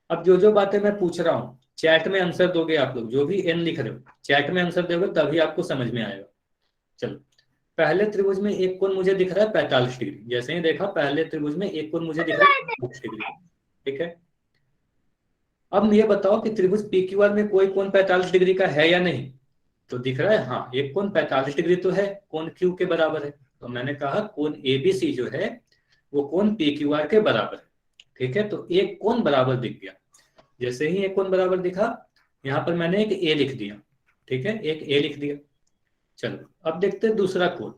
अब जो जो बातें मैं पूछ रहा हूँ चैट में आंसर दोगे आप लोग, जो भी एन लिख रहे हो चैट में आंसर दोगे तभी आपको समझ में आएगा। चलो, पहले त्रिभुज में एक कोण मुझे दिख रहा है 45 डिग्री। जैसे ही देखा, पहले त्रिभुज में एक कोण मुझे दिख रहा है 45 डिग्री। ठीक है, अब ये बताओ कि त्रिभुज पीक्यूआर में कोई कोण 45 डिग्री का है या नहीं? तो दिख रहा है हाँ, एक कोण 45 डिग्री तो है, कोण क्यू के बराबर है। तो मैंने कहा कोण एबीसी जो है वो कोण पीक्यूआर के बराबर है। ठीक है, तो एक कोण बराबर दिख गया। जैसे ही एक कोण बराबर दिखा, यहां पर मैंने एक ए लिख दिया। ठीक है, एक ए लिख दिया। चलो अब देखते हैं दूसरा कोण।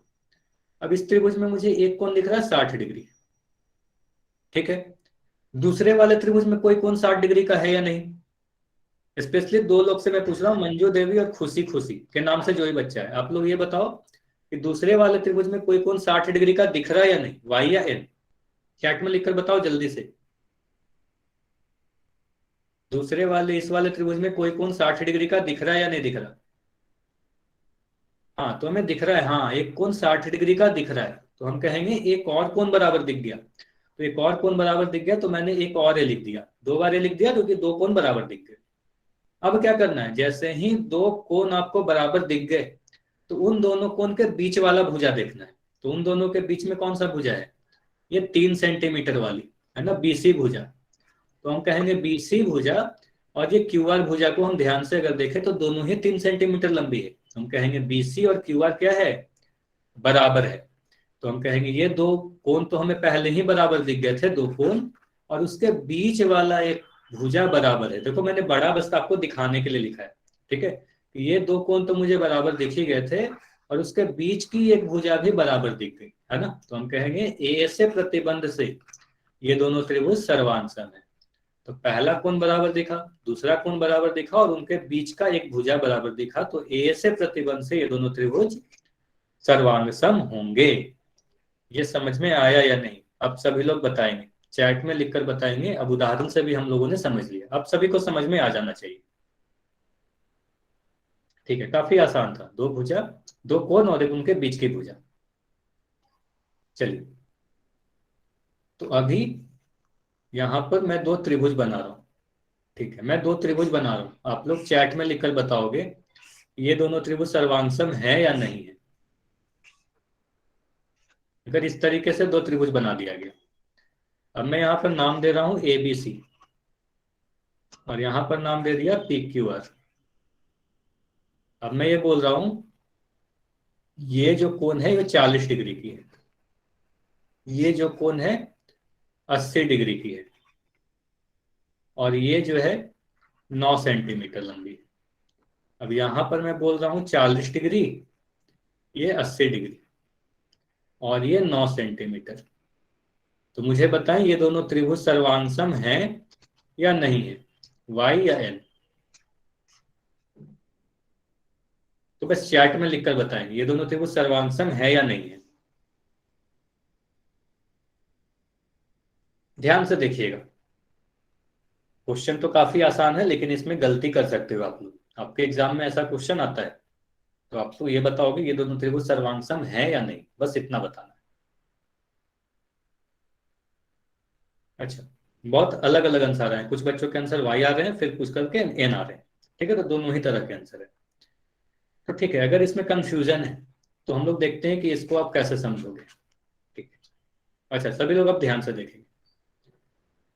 अब इस त्रिभुज में मुझे एक कोण दिख रहा है 60 डिग्री। ठीक है, दूसरे वाले त्रिभुज में कोई कोण 60 डिग्री का है या नहीं? स्पेशली दो लोग से मैं पूछ रहा हूँ, मंजू देवी और खुशी खुशी के नाम से जो ही बच्चा है, आप लोग ये बताओ कि दूसरे वाले त्रिभुज में कोई कोण 60 डिग्री का दिख रहा है या नहीं, वाई या एन? चैट में लिखकर बताओ जल्दी से। दूसरे वाले, इस वाले त्रिभुज में कोई कोण 60 डिग्री का दिख रहा है या नहीं दिख रहा? हाँ, तो हमें दिख रहा है, हाँ एक कोण 60 डिग्री का दिख रहा है। तो हम कहेंगे एक और कोण बराबर दिख गया। तो एक और कोण बराबर दिख गया, तो मैंने एक और ए लिख दिया, दो बार ए लिख दिया क्योंकि दो कोण बराबर दिख गए। अब क्या करना है, जैसे ही दो कोण आपको बराबर दिख गए, तो उन दोनों कोण के बीच वाला भुजा देखना है। तो उन दोनों के बीच में कौन सा भुजा है? ये 3 सेंटीमीटर वाली है ना, बीसी भुजा। तो हम कहेंगे बीसी भुजा और ये क्यू आर भुजा को हम ध्यान से अगर देखें तो दोनों ही 3 सेंटीमीटर लंबी है। तो हम कहेंगे बीसी और क्यू आर क्या है? बराबर है। तो हम कहेंगे ये दो कोण तो हमें पहले ही बराबर दिख गए थे, दो कोण, और उसके बीच वाला एक भुजा बराबर है। देखो मैंने बड़ा बस आपको दिखाने के लिए लिखा है। ठीक है, ये दो कोण तो मुझे बराबर दिख ही गए थे, और उसके बीच की एक भुजा भी बराबर दिख गई, है ना? तो हम कहेंगे ए से प्रतिबंध से ये दोनों त्रिभुज सर्वांग है। तो पहला कोण बराबर दिखा, दूसरा कोण बराबर दिखा, और उनके बीच का एक भुजा बराबर दिखा। तो ए से प्रतिबंध से ये दोनों त्रिभुज सर्वांग सम होंगे। ये समझ में आया या नहीं? अब सभी लोग बताएंगे, चैट में लिखकर बताएंगे। अब उदाहरण से भी हम लोगों ने समझ लिया, अब सभी को समझ में आ जाना चाहिए। ठीक है, काफी आसान था, दो भुजा, दो कोण और एक उनके बीच की भुजा। चलिए, तो अभी यहां पर मैं दो त्रिभुज बना रहा हूं। ठीक है, मैं दो त्रिभुज बना रहा हूं, आप लोग चैट में लिखकर बताओगे ये दोनों त्रिभुज सर्वांग है या नहीं है। अगर इस तरीके से दो त्रिभुज बना दिया गया, अब मैं यहां पर नाम दे रहा हूं ए बी सी, और यहां पर नाम दे दिया पी क्यू आर। अब मैं ये बोल रहा हूं ये जो कोण है ये 40 डिग्री की है, ये जो कोण है 80 डिग्री की है, और ये जो है 9 सेंटीमीटर लंबी है। अब यहां पर मैं बोल रहा हूं 40 डिग्री, ये 80 डिग्री, और ये 9 सेंटीमीटर। तो मुझे बताएं ये दोनों त्रिभुज सर्वांगसम हैं या नहीं है, वाई या एन। तो बस चैट में लिखकर बताएं ये दोनों त्रिभुज सर्वांगसम है या नहीं है। ध्यान से देखिएगा, क्वेश्चन तो काफी आसान है लेकिन इसमें गलती कर सकते हो आप लोग। आपके एग्जाम में ऐसा क्वेश्चन आता है तो आप तो ये बताओगे ये दोनों त्रिभुज सर्वांगसम है या नहीं, बस इतना बताना है। अच्छा, बहुत अलग अलग आंसर आए हैं, कुछ बच्चों के आंसर वाई आ रहे हैं, फिर कुछ करके एन आ रहे हैं। ठीक है, तो दोनों ही तरह के आंसर है। तो ठीक है, अगर इसमें कंफ्यूजन है तो हम लोग देखते हैं कि इसको आप कैसे समझोगे। ठीक है, अच्छा सभी लोग अब ध्यान से देखेंगे।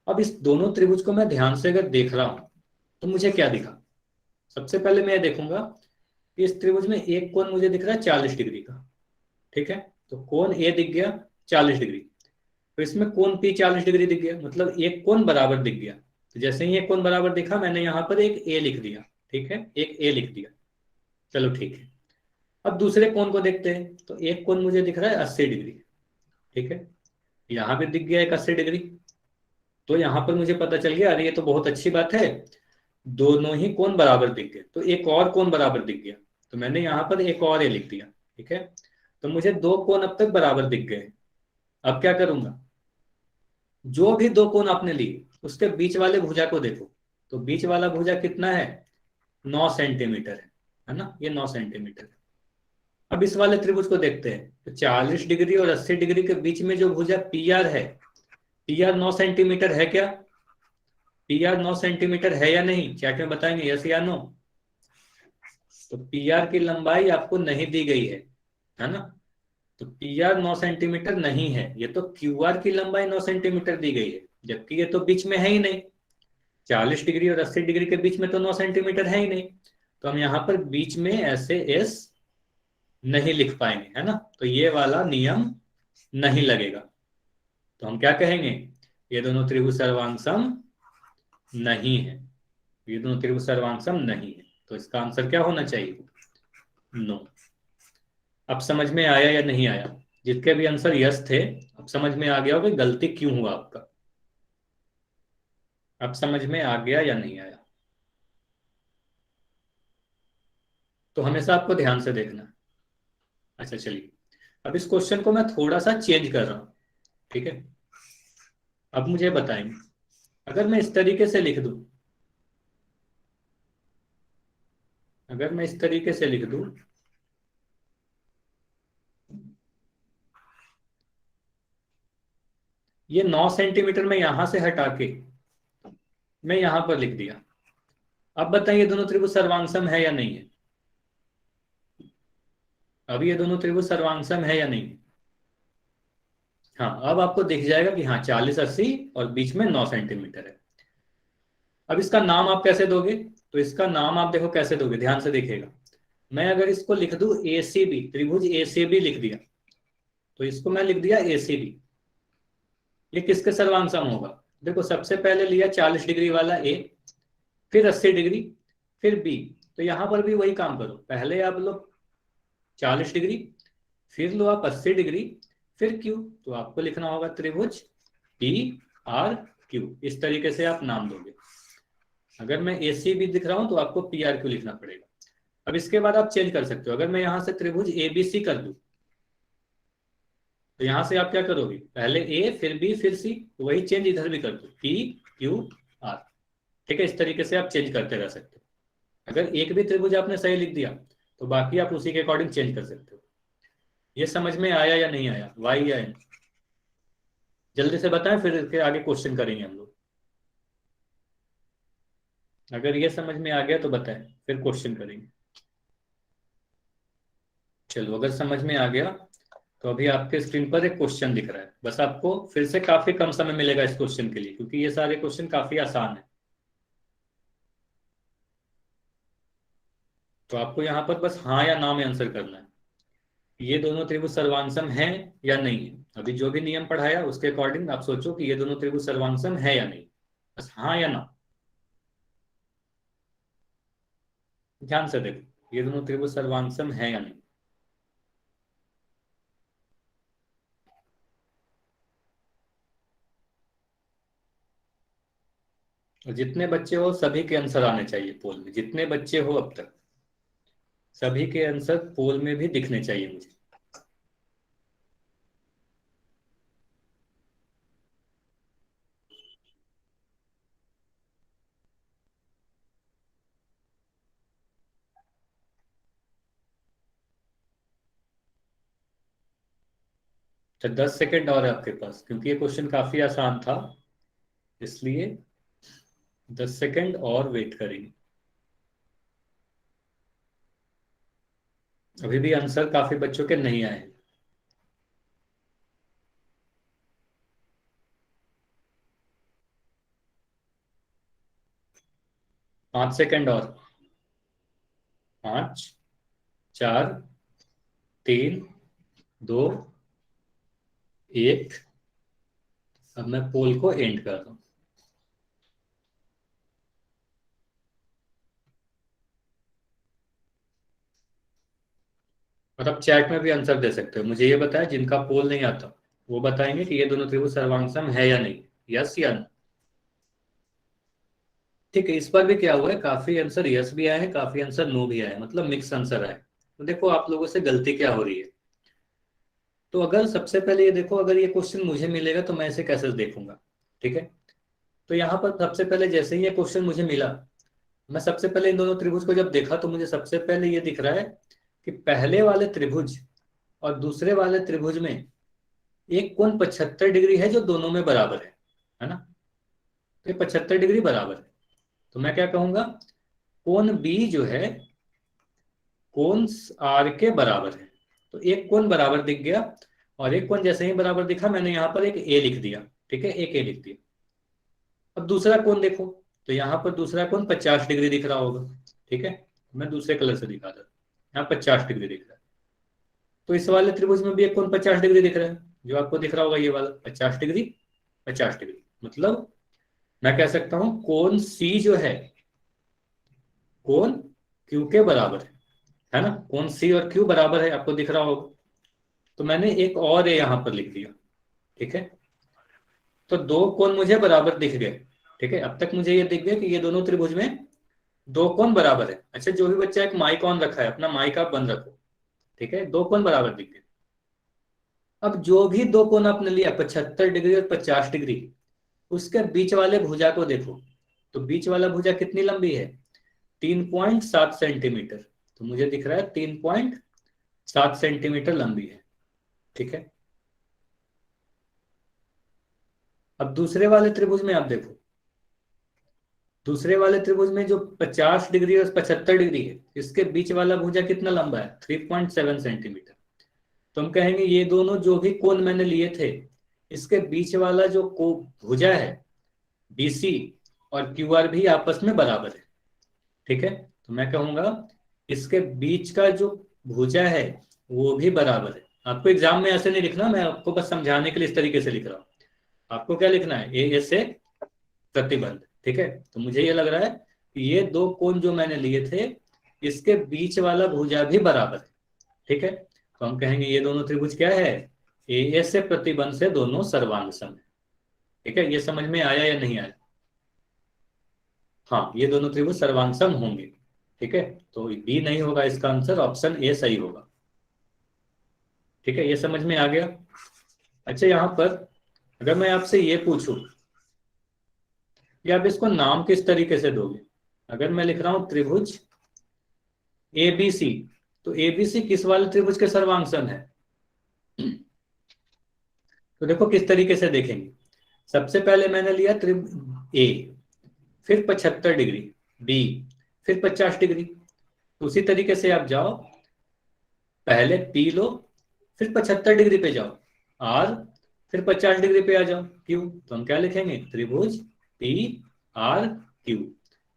अब इस दोनों त्रिभुज को मैं ध्यान से अगर देख रहा हूं तो मुझे क्या दिखा। सबसे पहले मैं ये देखूंगा कि इस त्रिभुज में एक कोण मुझे दिख रहा है 40 डिग्री का। ठीक है, तो कोण ए दिख गया 40 डिग्री। तो इसमें कोण पी 40 डिग्री दिख गया, मतलब एक कोण बराबर दिख गया। तो जैसे ही एक कोण बराबर दिखा मैंने यहां पर एक ए लिख दिया। ठीक है, एक ए लिख दिया। चलो ठीक है, अब दूसरे कोण को देखते हैं। तो एक कोण मुझे दिख रहा है 80 डिग्री। ठीक है, यहां भी दिख गया एक 80 डिग्री। तो यहां पर मुझे पता चल गया, अरे ये तो बहुत अच्छी बात है, दोनों ही कोण बराबर दिख गए। तो एक और कोण बराबर दिख गया, तो मैंने यहां पर एक और ए लिख दिया। ठीक है, तो मुझे दो कोण अब तक बराबर दिख गए। अब क्या करूंगा, जो भी दो कोण आपने ली उसके बीच वाले भुजा को देखो। तो बीच वाला भुजा कितना है, 9 सेंटीमीटर है ना, ये 9 सेंटीमीटर है। अब इस वाले त्रिभुज को देखते हैं, तो 40 डिग्री और 80 डिग्री के बीच में जो भुजा पी आर है, पी आर 9 सेंटीमीटर है क्या, पी आर 9 सेंटीमीटर है या नहीं, चैट में बताएंगे यस या नो। तो पी आर की लंबाई आपको नहीं दी गई है ना। तो पी आर 9 सेंटीमीटर नहीं है, ये तो क्यू आर की लंबाई 9 सेंटीमीटर दी गई है, जबकि ये तो बीच में है ही नहीं। 40 डिग्री और 80 डिग्री के बीच में तो 9 सेंटीमीटर है ही नहीं। तो हम यहाँ पर बीच में ऐसे एस नहीं लिख पाएंगे, है ना। तो ये वाला नियम नहीं लगेगा। तो हम क्या कहेंगे, ये दोनों त्रिभुज सर्वांगसम नहीं है, ये दोनों त्रिभुज सर्वांगसम नहीं है। तो इसका आंसर क्या होना चाहिए, नो। अब समझ में आया या नहीं आया, जितके भी आंसर यस थे अब समझ में आ गया हो कि गलती क्यों हुआ आपका। अब समझ में आ गया या नहीं आया। तो हमेशा आपको ध्यान से देखना है। अच्छा चलिए, अब इस क्वेश्चन को मैं थोड़ा सा चेंज कर रहा हूं। ठीक है, अब मुझे बताएंगे, अगर मैं इस तरीके से लिख दूं, अगर मैं इस तरीके से लिख दूं, ये 9 सेंटीमीटर में यहां से हटा के मैं यहां पर लिख दिया। अब बताइए दोनों त्रिभुज सर्वांगसम है या नहीं है। अब ये दोनों त्रिभुज सर्वांगसम है या नहीं। हाँ, अब आपको दिख जाएगा कि हाँ 40 80 और बीच में 9 सेंटीमीटर है। अब इसका नाम आप कैसे दोगे, तो इसका नाम आप देखो कैसे दोगे, ध्यान से देखिएगा। मैं अगर इसको लिख दूं ए सी बी, त्रिभुज ए सी बी लिख दिया, तो इसको मैं लिख दिया ए सी बी। ये किसके सर्वांग सम होगा, देखो सबसे पहले लिया 40 डिग्री वाला ए, फिर 80 डिग्री, फिर बी। तो यहां पर भी वही काम करो, पहले आप लो 40 डिग्री, फिर लो आप 80 डिग्री, फिर क्यू। तो आपको लिखना होगा त्रिभुज पी आर क्यू, इस तरीके से आप नाम दोगे। अगर मैं ए सी बी दिख रहा हूं तो आपको पी आर क्यू लिखना पड़ेगा। अब इसके बाद आप चेंज कर सकते हो, अगर मैं यहां से त्रिभुज ए बी सी कर दूं, तो यहां से आप क्या करोगे, पहले ए फिर बी फिर सी, तो वही चेंज इधर भी कर दो, पी क्यू आर। ठीक है, इस तरीके से आप चेंज करते रह सकते हो। अगर एक भी त्रिभुज आपने सही लिख दिया तो बाकी आप उसी के अकॉर्डिंग चेंज कर सकते हो। ये समझ में आया या नहीं आया, वाई या एन, जल्दी से बताएं फिर इसके आगे क्वेश्चन करेंगे हम लोग। अगर ये समझ में आ गया तो बताएं, फिर क्वेश्चन करेंगे। चलो, अगर समझ में आ गया तो अभी आपके स्क्रीन पर एक क्वेश्चन दिख रहा है, बस आपको फिर से काफी कम समय मिलेगा इस क्वेश्चन के लिए, क्योंकि ये सारे क्वेश्चन काफी आसान है। तो आपको यहाँ पर बस हाँ या ना में आंसर करना है, ये दोनों त्रिभुज सर्वांगसम हैं या नहीं है। अभी जो भी नियम पढ़ाया उसके अकॉर्डिंग आप सोचो कि ये दोनों त्रिभुज सर्वांगसम है या नहीं, बस हाँ या ना। ध्यान से देखो, ये दोनों त्रिभुज सर्वांगसम है या नहीं। और जितने बच्चे हो सभी के आंसर आने चाहिए पोल में, जितने बच्चे हो अब तक सभी के आंसर पोल में भी दिखने चाहिए मुझे। तो 10 सेकंड और है आपके पास, क्योंकि ये क्वेश्चन काफी आसान था, इसलिए 10 सेकंड और वेट करेंगे। अभी भी आंसर काफी बच्चों के नहीं आए। 5 सेकंड और। 5, 4, 3, 2, 1। अब मैं पोल को एंड कर रहा हूँ। और अब चैट में भी आंसर दे सकते हो। मुझे ये बताया जिनका पोल नहीं आता वो बताएंगे कि ये दोनों त्रिभुज सर्वांगसम है या नहीं, यस या नो। ठीक है, इस बार भी क्या हुआ है, काफी आंसर यस भी आए हैं, काफी आंसर नो भी आए हैं, मतलब मिक्स आंसर आए। तो देखो आप लोगों से गलती क्या हो रही है। तो अगर सबसे पहले ये देखो, अगर ये क्वेश्चन मुझे मिलेगा तो मैं इसे कैसे देखूंगा। ठीक है, तो यहाँ पर सबसे पहले जैसे ही ये क्वेश्चन मुझे मिला, मैं सबसे पहले इन दोनों त्रिभुज को जब देखा तो मुझे सबसे पहले ये दिख रहा है कि पहले वाले त्रिभुज और दूसरे वाले त्रिभुज में एक कोण 75 डिग्री है जो दोनों में बराबर है ना। तो ये 75 डिग्री बराबर है। तो मैं क्या कहूंगा, कोण बी जो है कोण आर के बराबर है। तो एक कोण बराबर दिख गया, और एक कोण जैसे ही बराबर दिखा मैंने यहाँ पर एक ए लिख दिया। ठीक है, एक ए लिख दिया। अब दूसरा कोण देखो, तो यहाँ पर दूसरा कोण 50 डिग्री दिख रहा होगा। ठीक है, मैं दूसरे कलर से दिखा था, यहाँ 50 डिग्री दिख रहा है। तो इस वाले त्रिभुज में भी एक कोण 50 डिग्री दिख रहा है, जो आपको दिख रहा होगा ये वाला 50 डिग्री। 50 डिग्री मतलब मैं कह सकता हूं कोण सी जो है कोण क्यू के बराबर है ना। कोण सी और क्यू बराबर है, आपको दिख रहा होगा। तो मैंने एक और ए यहां पर लिख दिया। ठीक है, तो दो कोण मुझे बराबर दिख गए। ठीक है, अब तक मुझे ये दिख गया कि ये दोनों त्रिभुज में दो कोण बराबर है। अच्छा, जो भी बच्चा एक माइक ऑन रखा है अपना माइक आप बंद रखो। ठीक है, दो कोण बराबर दिख गए। अब जो भी दो कोण आपने लिया 75 डिग्री और 50 डिग्री, उसके बीच वाले भुजा को देखो। तो बीच वाला भुजा कितनी लंबी है, 3.7 सेंटीमीटर। तो मुझे दिख रहा है 3.7 सेंटीमीटर लंबी है। ठीक है, अब दूसरे वाले त्रिभुज में आप देखो, दूसरे वाले त्रिभुज में जो 50 डिग्री और 75 डिग्री है, इसके बीच वाला भुजा कितना लंबा है, 3.7 सेंटीमीटर। तो हम कहेंगे ये दोनों जो भी कोण मैंने लिए थे, इसके बीच वाला जो को भुजा है बीसी और क्यूआर भी आपस में बराबर है। ठीक है, तो मैं कहूंगा इसके बीच का जो भुजा है वो भी बराबर है। आपको एग्जाम में ऐसे नहीं लिखना, मैं आपको बस समझाने के लिए इस तरीके से लिख रहा हूँ। आपको क्या लिखना है, ए से प्रतिबंध। ठीक है, तो मुझे ये लग रहा है कि ये दो कोण जो मैंने लिए थे इसके बीच वाला भुजा भी बराबर है। ठीक है, तो हम कहेंगे ये दोनों त्रिभुज क्या है, ए से प्रतिबंध से दोनों सर्वांग सम है। ठीक है, ये समझ में आया या नहीं आया। हाँ, ये दोनों त्रिभुज सर्वांग सम होंगे। ठीक है, तो बी नहीं होगा इसका आंसर, ऑप्शन ए सही होगा। ठीक है, ये समझ में आ गया। अच्छा, यहां पर अगर मैं आपसे ये पूछूं कि आप इसको नाम किस तरीके से दोगे। अगर मैं लिख रहा हूं त्रिभुज ए बी सी, तो ए बी सी किस वाले त्रिभुज के सर्वांग सम है। तो देखो किस तरीके से देखेंगे। सबसे पहले मैंने लिया त्रिभुज ए, फिर 75 डिग्री बी, फिर 50 डिग्री। उसी तरीके से आप जाओ, पहले पी लो, फिर 75 डिग्री पे जाओ आर, फिर 50 डिग्री पे आ जाओ क्यू। तो हम क्या लिखेंगे, त्रिभुज पी आर क्यू।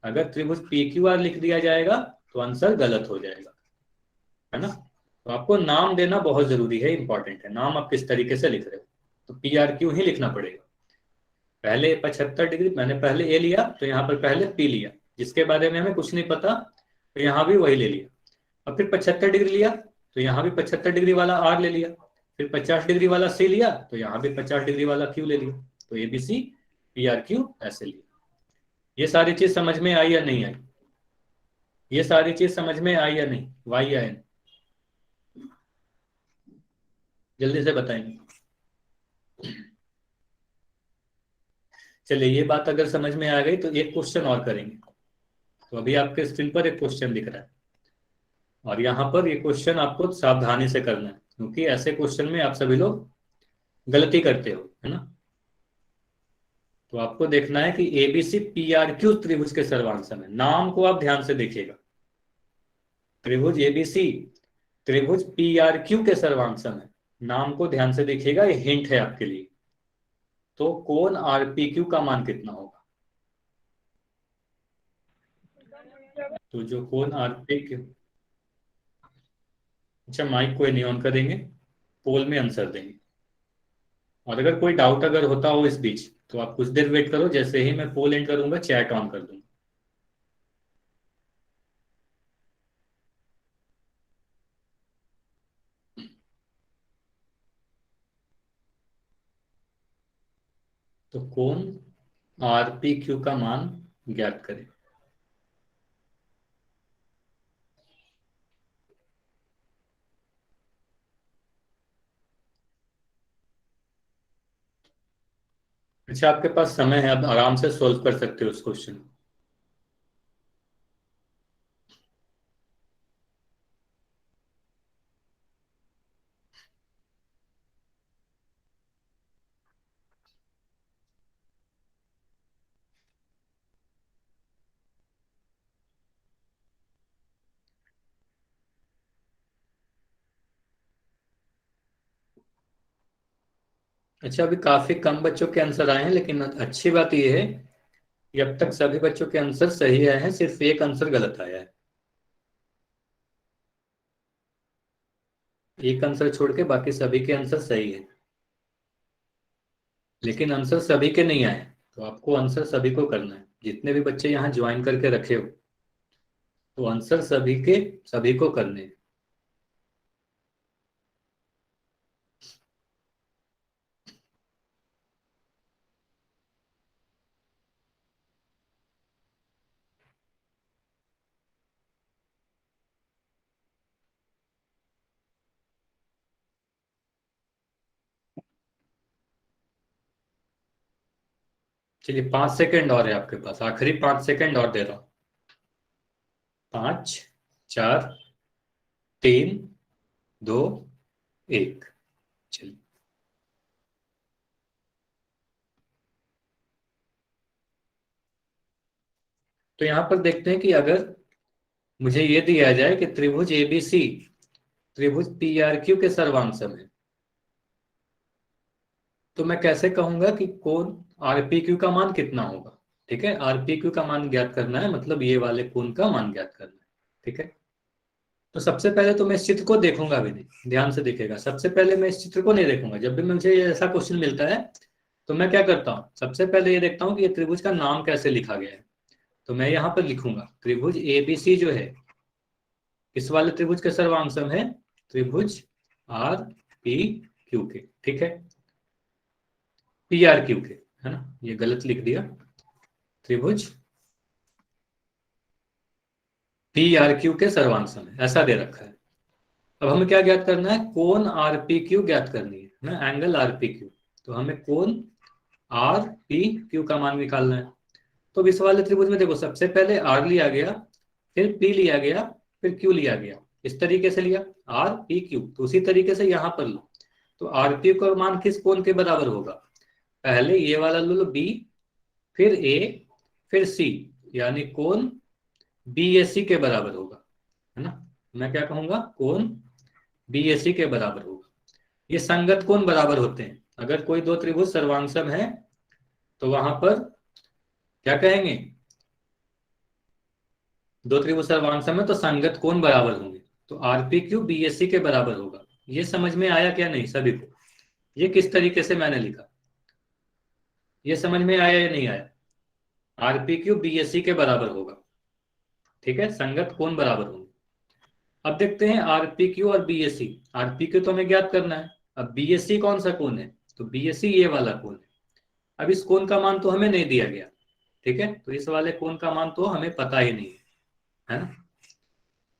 अगर त्रिभुज पी क्यू आर लिख दिया जाएगा तो आंसर गलत हो जाएगा, है ना। तो आपको नाम देना बहुत जरूरी है, इंपॉर्टेंट है, नाम आप किस तरीके से लिख रहे हो। तो पी आर क्यू ही लिखना पड़ेगा। पहले 75 डिग्री मैंने पहले ए लिया, तो यहाँ पर पहले पी लिया, जिसके बारे में हमें कुछ नहीं पता, तो यहाँ भी वही ले लिया। अब फिर 75 डिग्री लिया, तो यहाँ भी 75 डिग्री वाला आर ले लिया। फिर 50 डिग्री वाला सी लिया, तो यहाँ भी 50 डिग्री वाला क्यू ले लिया। तो A B C P R Q ऐसे लिया। ये सारी चीज समझ में आई या नहीं आई? ये सारी चीज समझ में आई या नहीं? वाई या एन? जल्दी से बताएंगे। चलिए, ये बात अगर समझ में आ गई तो एक क्वेश्चन और करेंगे। तो अभी आपके स्क्रीन पर एक क्वेश्चन दिख रहा है, और यहाँ पर ये क्वेश्चन आपको सावधानी से करना है, क्योंकि ऐसे क्वेश्चन में आप सभी लोग गलती करते हो, है ना। तो आपको देखना है कि एबीसी पी आर क्यू त्रिभुज के सर्वांशम है। नाम को आप ध्यान से देखिएगा। त्रिभुज एबीसी त्रिभुज पी आर क्यू के सर्वांशम है। नाम को ध्यान से देखिएगा, ये हिंट है आपके लिए। तो कोण आर पी क्यू का मान कितना होगा? तो जो कोण आर पी क्यू, अच्छा माइक कोई नहीं ऑन करेंगे, पोल में आंसर देंगे। और अगर कोई डाउट अगर होता हो इस बीच, तो आप कुछ देर वेट करो, जैसे ही मैं पोल एंड करूंगा चैट ऑन कर दूंगा। तो कोण आर पी क्यू का मान ज्ञात करें। अच्छा, आपके पास समय है, अब आराम से सोल्व कर सकते हो उस क्वेश्चन। अच्छा, अभी काफी कम बच्चों के आंसर आए हैं, लेकिन अच्छी बात यह है कि अब तक सभी बच्चों के आंसर सही आए हैं, सिर्फ एक आंसर गलत आया है। एक आंसर छोड़ के बाकी सभी के आंसर सही है, लेकिन आंसर सभी के नहीं आए। तो आपको आंसर सभी को करना है, जितने भी बच्चे यहाँ ज्वाइन करके रखे हो, तो आंसर सभी के सभी को करने हैं। चलिए, 5 सेकंड और है आपके पास, आखिरी 5 सेकंड और दे रहा हूं। 5, 4, 3, 2, 1। चलिए, तो यहां पर देखते हैं कि अगर मुझे ये दिया जाए कि त्रिभुज एबीसी त्रिभुज पी आर क्यू के सर्वांशम है, तो मैं कैसे कहूंगा कि कोण आरपी क्यू का मान कितना होगा। ठीक है, आरपी क्यू का मान ज्ञात करना है, मतलब ये वाले कोण का मान ज्ञात करना है। ठीक है, तो सबसे पहले तो मैं इस चित्र को देखूंगा भी नहीं, ध्यान से देखिएगा। सबसे पहले मैं इस चित्र को नहीं देखूंगा। जब भी मुझे ऐसा क्वेश्चन मिलता है, तो मैं क्या करता हूँ, सबसे पहले ये देखता हूँ कि ये त्रिभुज का नाम कैसे लिखा गया है। तो मैं यहाँ पर लिखूंगा त्रिभुज एबीसी जो है, इस वाले त्रिभुज के सर्वांशम है त्रिभुज आर पी क्यू के। ठीक है, पी आर क्यू के, है ना, ये गलत लिख दिया। त्रिभुज पी आर क्यू के सर्वांशम है, ऐसा दे रखा है। अब हमें क्या ज्ञात करना है, कोण आर पी क्यू ज्ञात करनी है ना, एंगल आर पी क्यू। तो हमें कोण आर पी क्यू का मान निकालना है। तो इस वाले त्रिभुज में देखो, सबसे पहले आर लिया गया, फिर पी लिया गया, फिर क्यू लिया गया। इस तरीके से लिया आर पी क्यू, तो उसी तरीके से यहां पर लो। तो आर पी का मान किस कोण के बराबर होगा? पहले ये वाला लो, लो बी, फिर ए, फिर सी, यानी कोण बी ए सी के बराबर होगा, है ना। मैं क्या कहूंगा, कोण बी ए सी के बराबर होगा। ये संगत कोण बराबर होते हैं। अगर कोई दो त्रिभुज सर्वांशम है, तो वहां पर क्या कहेंगे, दो त्रिभुज सर्वांशम है तो संगत कोण बराबर होंगे। तो RP Q B S C के बराबर होगा। ये समझ में आया क्या नहीं सभी को? ये किस तरीके से मैंने लिखा, ये समझ में आया या नहीं आया? RP Q B S C के बराबर होगा। ठीक है, संगत कोण बराबर होंगे। अब देखते हैं आरपी क्यू और B S C. RP Q तो हमें ज्ञात करना है। अब बी एस सी कौन सा कोण है? तो बी एस सी ये वाला कोण है। अब इस कोण का मान तो हमें नहीं दिया गया, ठीक है, तो इस वाले कोण का मान तो हमें पता ही नहीं है ना।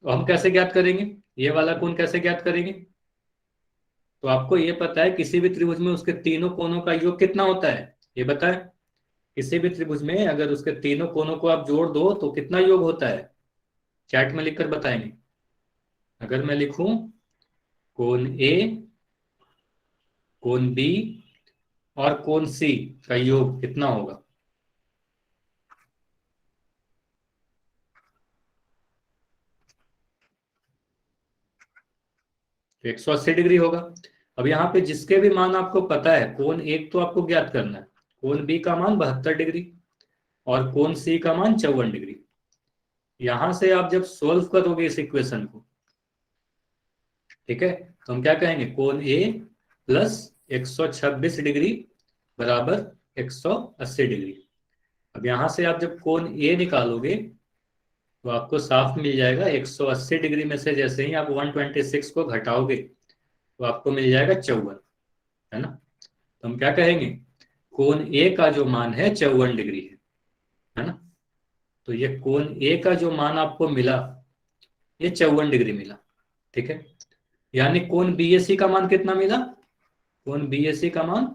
तो हम कैसे ज्ञात करेंगे, ये वाला कोण कैसे ज्ञात करेंगे। तो आपको ये पता है किसी भी त्रिभुज में उसके तीनों कोणों का योग कितना होता है, ये बताएं। किसी भी त्रिभुज में अगर उसके तीनों कोणों को आप जोड़ दो तो कितना योग होता है, चैट में लिखकर बताएंगे। अगर मैं लिखूं कोण ए, कोण बी और कोण सी का योग कितना होगा। 180 डिग्री होगा। अब यहाँ पे जिसके भी मान आपको पता है, कोण एक तो आपको ज्ञात करना है, कोण बी का मान 72 डिग्री और कोण सी का मान 54 डिग्री। यहां से आप जब सोल्व करोगे इस इक्वेशन को, ठीक है, तो हम क्या कहेंगे, कोण ए प्लस 126 डिग्री बराबर 180 डिग्री। अब यहां से आप जब कोण ए निकालोगे तो आपको साफ मिल जाएगा 180 डिग्री में से जैसे ही आप 126 को घटाओगे तो आपको मिल जाएगा 54, है ना। तो हम क्या कहेंगे, कोण ए का जो मान है 54 डिग्री है ना। तो ये कोण ए का जो मान आपको मिला ये 54 डिग्री मिला, ठीक है। यानी कोण बीएससी का मान कितना मिला, कोण बीएससी का मान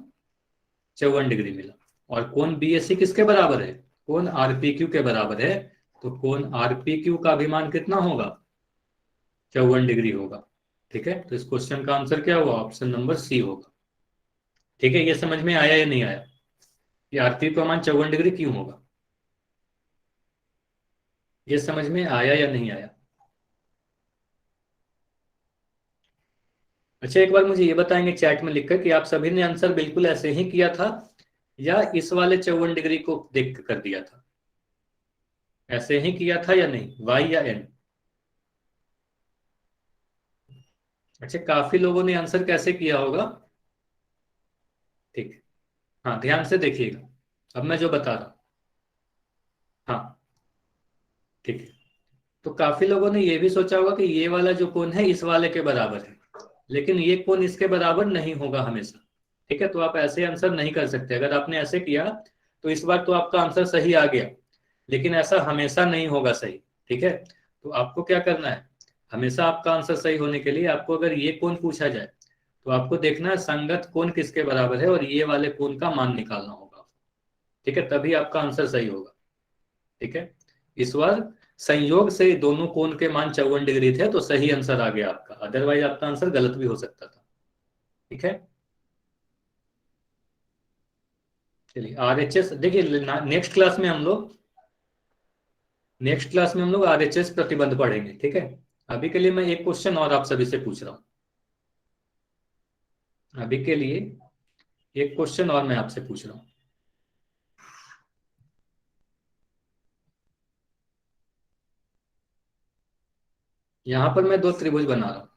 54 डिग्री मिला। और कोण बीएससी किसके बराबर है, कोण आरपीक्यू के बराबर है। तो कोण आरपीक्यू का भी मान कितना होगा, 54 डिग्री होगा। ठीक है, तो इस क्वेश्चन का आंसर क्या हुआ, ऑप्शन नंबर सी होगा। ठीक है, ये समझ में आया या नहीं आया कि आरपी का मान 54 डिग्री क्यों होगा, ये समझ में आया या नहीं आया। अच्छा, एक बार मुझे ये बताएंगे चैट में लिखकर कि आप सभी ने आंसर बिल्कुल ऐसे ही किया था या इस वाले 54 डिग्री को देख कर दिया था, ऐसे ही किया था या नहीं, वाई या एन। अच्छा, काफी लोगों ने आंसर कैसे किया होगा, ठीक है। हाँ, ध्यान से देखिएगा, अब मैं जो बता रहा हूँ। हाँ, ठीक है। तो काफी लोगों ने ये भी सोचा होगा कि ये वाला जो कोण है इस वाले के बराबर है, लेकिन ये कोण इसके बराबर नहीं होगा हमेशा। ठीक है, तो आप ऐसे आंसर नहीं कर सकते। अगर आपने ऐसे किया तो इस बार तो आपका आंसर सही आ गया, लेकिन ऐसा हमेशा नहीं होगा सही। ठीक है, तो आपको क्या करना है, हमेशा आपका आंसर सही होने के लिए आपको अगर ये कोण पूछा जाए तो आपको देखना है संगत कोण किसके बराबर है और ये वाले कोण का मान निकालना होगा। ठीक है, तभी आपका आंसर सही होगा। ठीक है, इस बार संयोग से दोनों कोण के मान 54 डिग्री थे तो सही आंसर आ गया आपका, अदरवाइज आपका आंसर गलत भी हो सकता था। ठीक है, चलिए आरएचएस देखिए, नेक्स्ट क्लास में हम लोग आरएचएस प्रतिबंध पढ़ेंगे। ठीक है, अभी के लिए मैं एक क्वेश्चन और आप सभी से पूछ रहा हूँ। अभी के लिए एक क्वेश्चन और मैं आपसे पूछ रहा हूँ। यहां पर मैं दो त्रिभुज बना रहा हूं।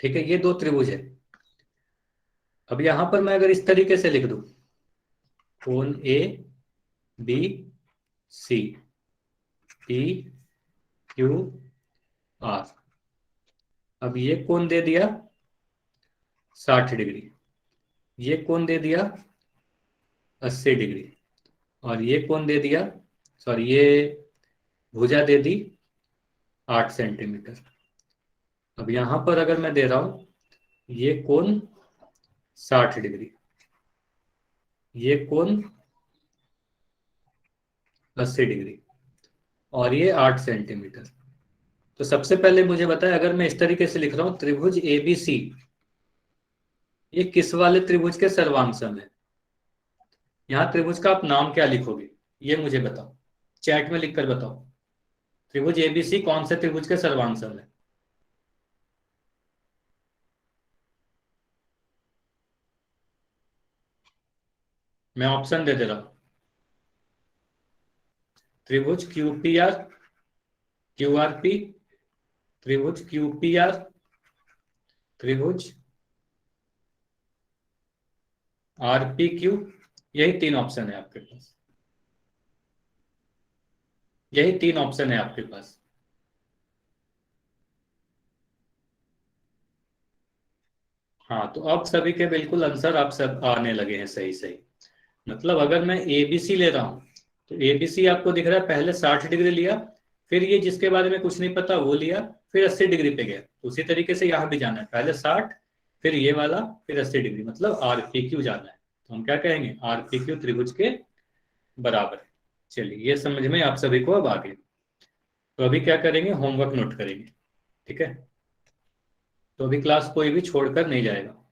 ठीक है, ये दो त्रिभुज है। अब यहां पर मैं अगर इस तरीके से लिख दूं, कोण A B C P Q R. अब ये कोण दे दिया 60 डिग्री, ये कोण दे दिया 80 डिग्री और ये कोण दे दिया, सॉरी ये भुजा दे दी 8 सेंटीमीटर। अब यहां पर अगर मैं दे रहा हूं ये कोण 60 डिग्री, ये कोण 80 डिग्री और ये 8 सेंटीमीटर। तो सबसे पहले मुझे बताएं, अगर मैं इस तरीके से लिख रहा हूं त्रिभुज एबीसी, ये किस वाले त्रिभुज के सर्वांशम है। यहाँ त्रिभुज का आप नाम क्या लिखोगे ये मुझे बताओ, चैट में लिखकर बताओ। त्रिभुज एबीसी कौन से त्रिभुज के सर्वांशम है। मैं ऑप्शन दे दे रहा हूं, त्रिभुज क्यूपीआर, क्यूआरपी, त्रिभुज क्यूपीआर, त्रिभुज आरपी क्यू, यही तीन ऑप्शन है आपके पास। यही 3 ऑप्शन है आपके पास। हाँ, तो अब सभी के बिल्कुल आंसर आप सब आने लगे हैं सही सही। मतलब अगर मैं एबीसी ले रहा हूँ, तो एबीसी आपको दिख रहा है, पहले 60 डिग्री लिया, फिर ये जिसके बारे में कुछ नहीं पता वो लिया, फिर 80 डिग्री पे गया। उसी तरीके से यहाँ भी जाना है, पहले 60, फिर ये वाला, फिर 80 डिग्री, मतलब आरपीक्यू जाना है। तो हम क्या कहेंगे, आरपीक्यू त्रिभुज के बराबर है। चलिए, ये समझ में आप सभी को अब आ गया। तो अभी क्या करेंगे, होमवर्क नोट करेंगे। ठीक है, तो अभी क्लास कोई भी छोड़कर नहीं जाएगा।